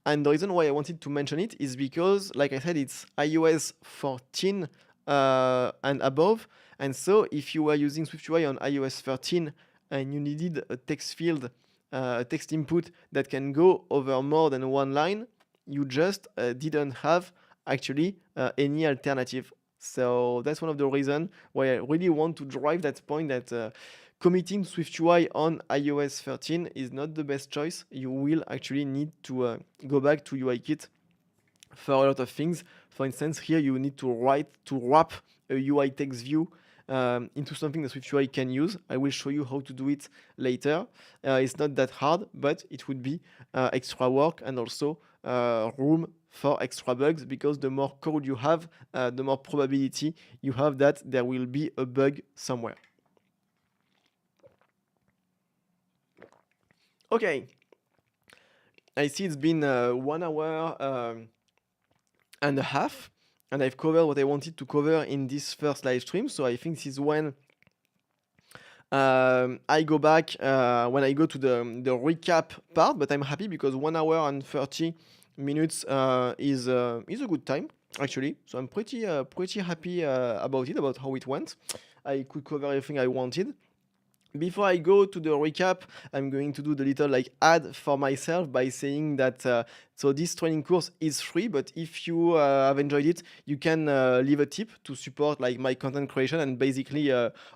And the reason why I wanted to mention it is because, like I said, it's iOS 14 and above. And so if you were using SwiftUI on iOS 13 and you needed a text field, a text input that can go over more than one line, you just didn't have actually any alternative. So that's one of the reasons why I really want to drive that point that committing SwiftUI on iOS 13 is not the best choice. You will actually need to go back to UIKit for a lot of things. For instance, here you need to wrap a UI text view into something that SwiftUI can use. I will show you how to do it later. It's not that hard, but it would be extra work and also room for extra bugs, because the more code you have, the more probability you have that there will be a bug somewhere. Okay, I see it's been 1 hour and a half, and I've covered what I wanted to cover in this first live stream. So I think this is when I go back, when I go to the recap part, but I'm happy because 1 hour and 30 minutes is a good time, actually. So I'm pretty happy about it, about how it went. I could cover everything I wanted. Before I go to the recap, I'm going to do the little ad for myself by saying that so this training course is free, but if you have enjoyed it, you can leave a tip to support my content creation and basically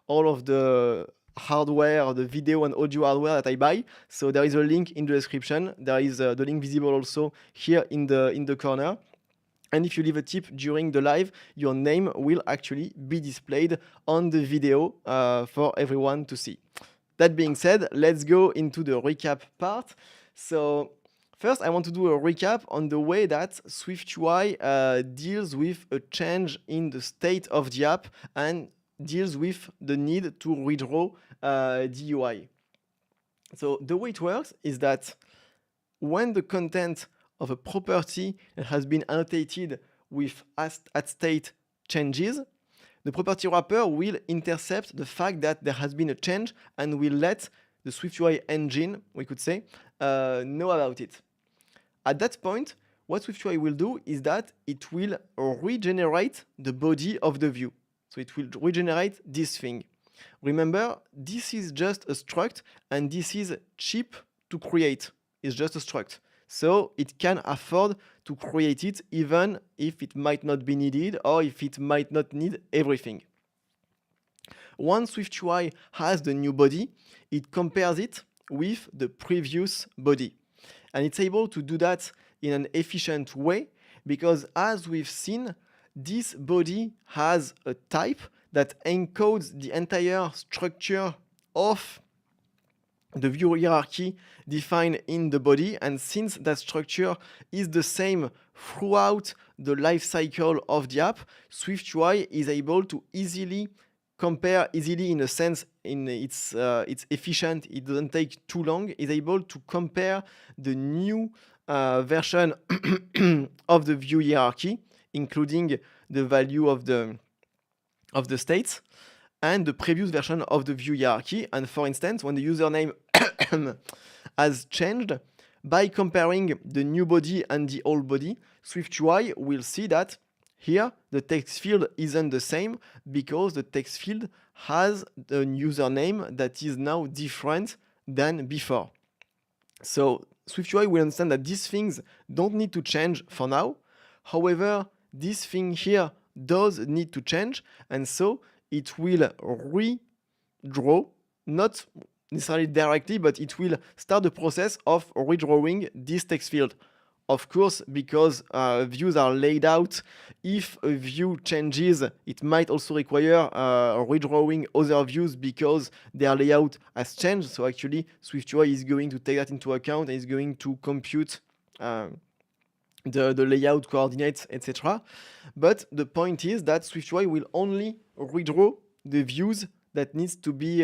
all of the hardware, the video and audio hardware that I buy. So there is a link in the description. There is the link visible also here in the corner. And if you leave a tip during the live, your name will actually be displayed on the video for everyone to see. That being said, let's go into the recap part. So first, I want to do a recap on the way that SwiftUI deals with a change in the state of the app and deals with the need to redraw the UI. So the way it works is that when the content of a property that has been annotated with at state changes, the property wrapper will intercept the fact that there has been a change and will let the SwiftUI engine, we could say, know about it. At that point, what SwiftUI will do is that it will regenerate the body of the view. So it will regenerate this thing. Remember, this is just a struct and this is cheap to create. It's just a struct. So it can afford to create it even if it might not be needed or if it might not need everything. Once SwiftUI has the new body, it compares it with the previous body. And it's able to do that in an efficient way because, as we've seen, this body has a type that encodes the entire structure of the view hierarchy defined in the body, and since that structure is the same throughout the life cycle of the app, SwiftUI is able to easily compare, in a sense, it's efficient, it doesn't take too long, is able to compare the new version of the view hierarchy, including the value of the states, and the previous version of the view hierarchy. And for instance, when the username has changed, by comparing the new body and the old body, SwiftUI will see that here the text field isn't the same because the text field has a username that is now different than before. So SwiftUI will understand that these things don't need to change for now. However, this thing here does need to change, and so it will redraw, not necessarily directly, but it will start the process of redrawing this text field. Of course, because views are laid out, if a view changes, it might also require redrawing other views because their layout has changed. So actually, SwiftUI is going to take that into account and is going to compute the layout coordinates, etc. But the point is that SwiftUI will only redraw the views that need to be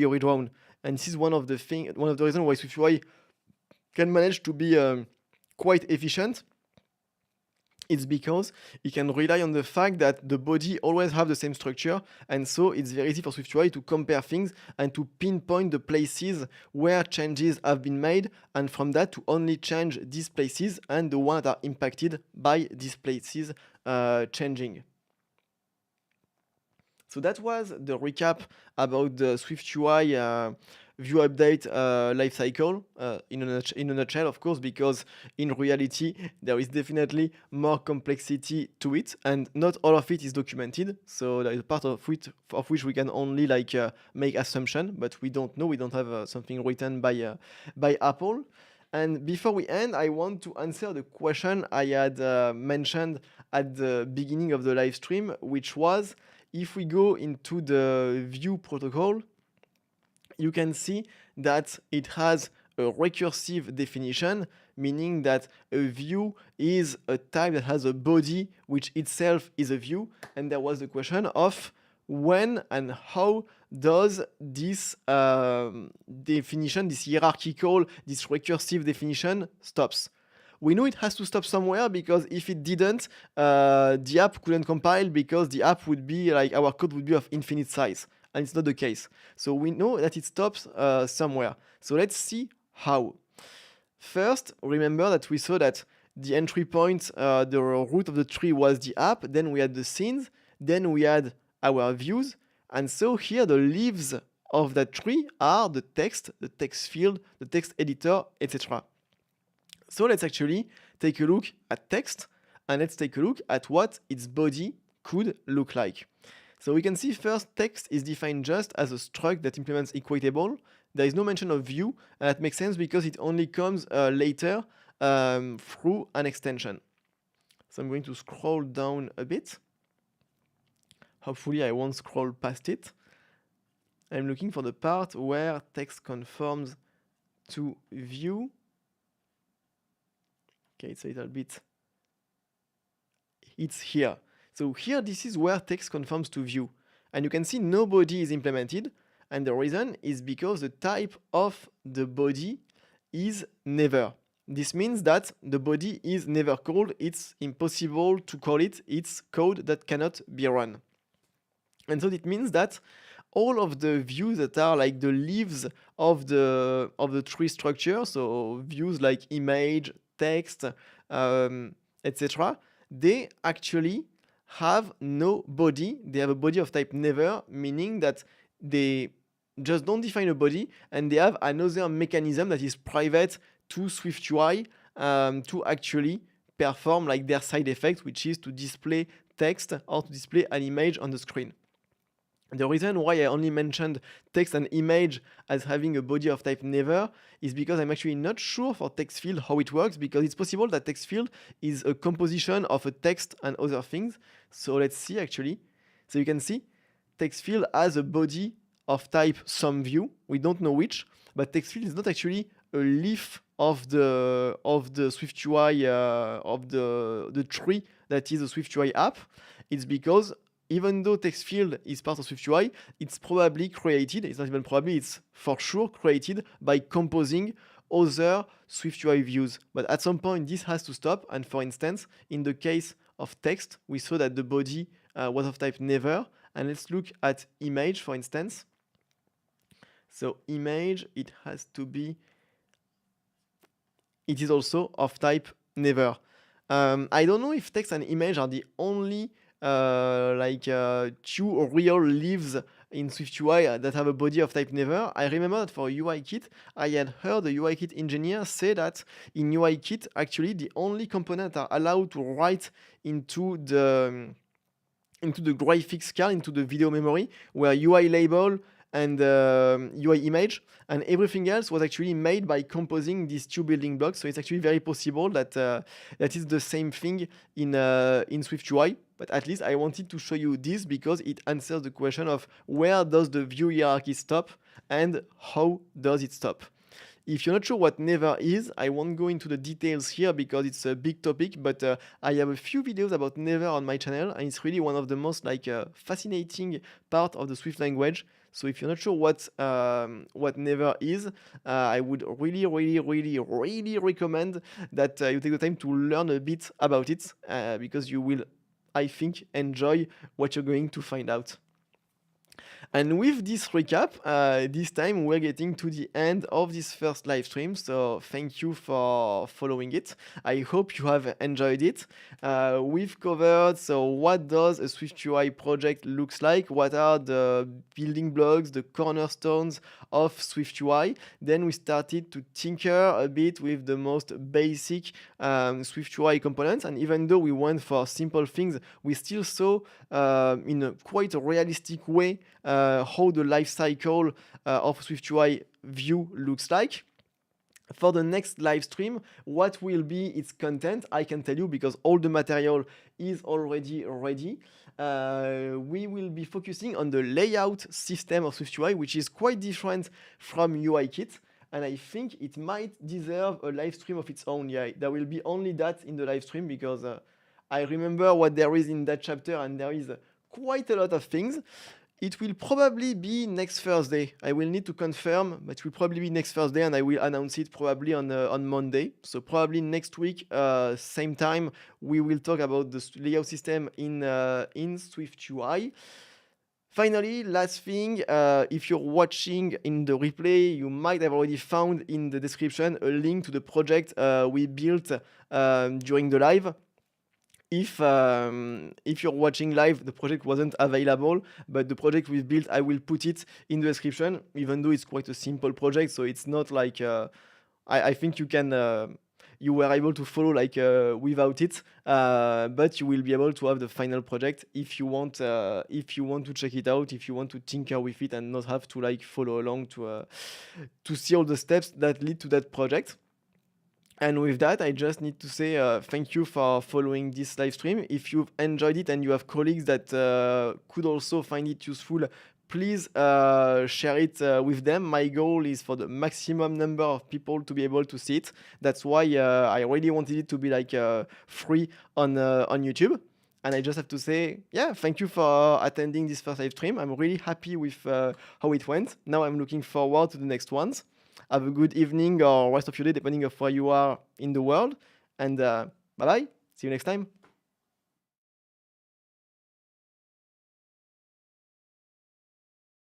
redrawn, and this is one of the reasons why SwiftUI can manage to be quite efficient, It's because it can rely on the fact that the body always have the same structure, and so it's very easy for SwiftUI to compare things and to pinpoint the places where changes have been made, and from that to only change these places and the ones that are impacted by these places changing. So that was the recap about the SwiftUI view update lifecycle in a nutshell, of course, because in reality there is definitely more complexity to it, and not all of it is documented. So there is a part of which we can only make assumption, but we don't know. We don't have something written by Apple. And before we end, I want to answer the question I had mentioned at the beginning of the live stream, which was, if we go into the view protocol, you can see that it has a recursive definition, meaning that a view is a type that has a body which itself is a view. And there was the question of when and how does this definition, this hierarchical, this recursive definition stops. We know it has to stop somewhere, because if it didn't, the app couldn't compile, because the app would be like, our code would be of infinite size, and it's not the case. So we know that it stops somewhere. So let's see how. First, remember that we saw that the entry point, the root of the tree was the app, then we had the scenes, then we had our views, and so here the leaves of that tree are the text field, the text editor, etc. So let's actually take a look at text, and let's take a look at what its body could look like. So we can see first, text is defined just as a struct that implements equatable. There is no mention of view, and that makes sense because it only comes later through an extension. So I'm going to scroll down a bit. Hopefully I won't scroll past it. I'm looking for the part where text conforms to view. Okay, it's a little bit, it's here. So here, this is where text conforms to view. And you can see no body is implemented. And the reason is because the type of the body is never. This means that the body is never called. It's impossible to call it. It's code that cannot be run. And so it means that all of the views that are like the leaves of the tree structure, so views like image, text, etc., they actually have no body. They have a body of type never, meaning that they just don't define a body, and they have another mechanism that is private to SwiftUI to actually perform like their side effect, which is to display text or to display an image on the screen. The reason why I only mentioned text and image as having a body of type never is because I'm actually not sure for text field how it works, because it's possible that text field is a composition of a text and other things. So let's see actually. So you can see text field has a body of type some view. We don't know which, but text field is not actually a leaf of the SwiftUI of the tree that is a SwiftUI app. It's because even though text field is part of SwiftUI, it's probably created, it's not even probably, it's for sure created by composing other SwiftUI views. But at some point, this has to stop. And for instance, in the case of text, we saw that the body was of type never. And let's look at image, for instance. So image, it has to be, it is also of type never. I don't know if text and image are the only two real leaves in SwiftUI that have a body of type never. I remember that for UIKit, I had heard the UIKit engineer say that in UIKit, actually, the only components are allowed to write into the graphics card, into the video memory, were UI label and UI image, and everything else was actually made by composing these two building blocks. So it's actually very possible that that is the same thing in SwiftUI. But at least I wanted to show you this because it answers the question of where does the view hierarchy stop and how does it stop. If you're not sure what never is, I won't go into the details here because it's a big topic, but I have a few videos about never on my channel, and it's really one of the most fascinating part of the Swift language. So if you're not sure what never is, I would really recommend that you take the time to learn a bit about it because you will, I think, enjoy what you're going to find out. And with this recap, this time we're getting to the end of this first live stream. So thank you for following it. I hope you have enjoyed it. We've covered, so what does a SwiftUI project looks like? What are the building blocks, the cornerstones of SwiftUI? Then we started to tinker a bit with the most basic SwiftUI components. And even though we went for simple things, we still saw in a quite a realistic way how the lifecycle of SwiftUI view looks like. For the next live stream, what will be its content, I can tell you because all the material is already ready. We will be focusing on the layout system of SwiftUI, which is quite different from UIKit. And I think it might deserve a live stream of its own. Yeah, there will be only that in the live stream because I remember what there is in that chapter, and there is quite a lot of things. It will probably be next Thursday. I will need to confirm, but it will probably be next Thursday, and I will announce it probably on Monday. So probably next week, same time, we will talk about the layout system in SwiftUI. Finally, last thing, if you're watching in the replay, you might have already found in the description a link to the project we built during the live. If you're watching live, the project wasn't available, but the project we've built, I will put it in the description, even though it's quite a simple project. So it's not like, I think you can, you were able to follow without it, but you will be able to have the final project if you want to check it out, if you want to tinker with it and not have to follow along to see all the steps that lead to that project. And with that, I just need to say thank you for following this live stream. If you've enjoyed it and you have colleagues that could also find it useful, please share it with them. My goal is for the maximum number of people to be able to see it. That's why I really wanted it to be free on YouTube. And I just have to say, yeah, thank you for attending this first live stream. I'm really happy with how it went. Now I'm looking forward to the next ones. Have a good evening or rest of your day, depending on where you are in the world. And bye-bye. See you next time.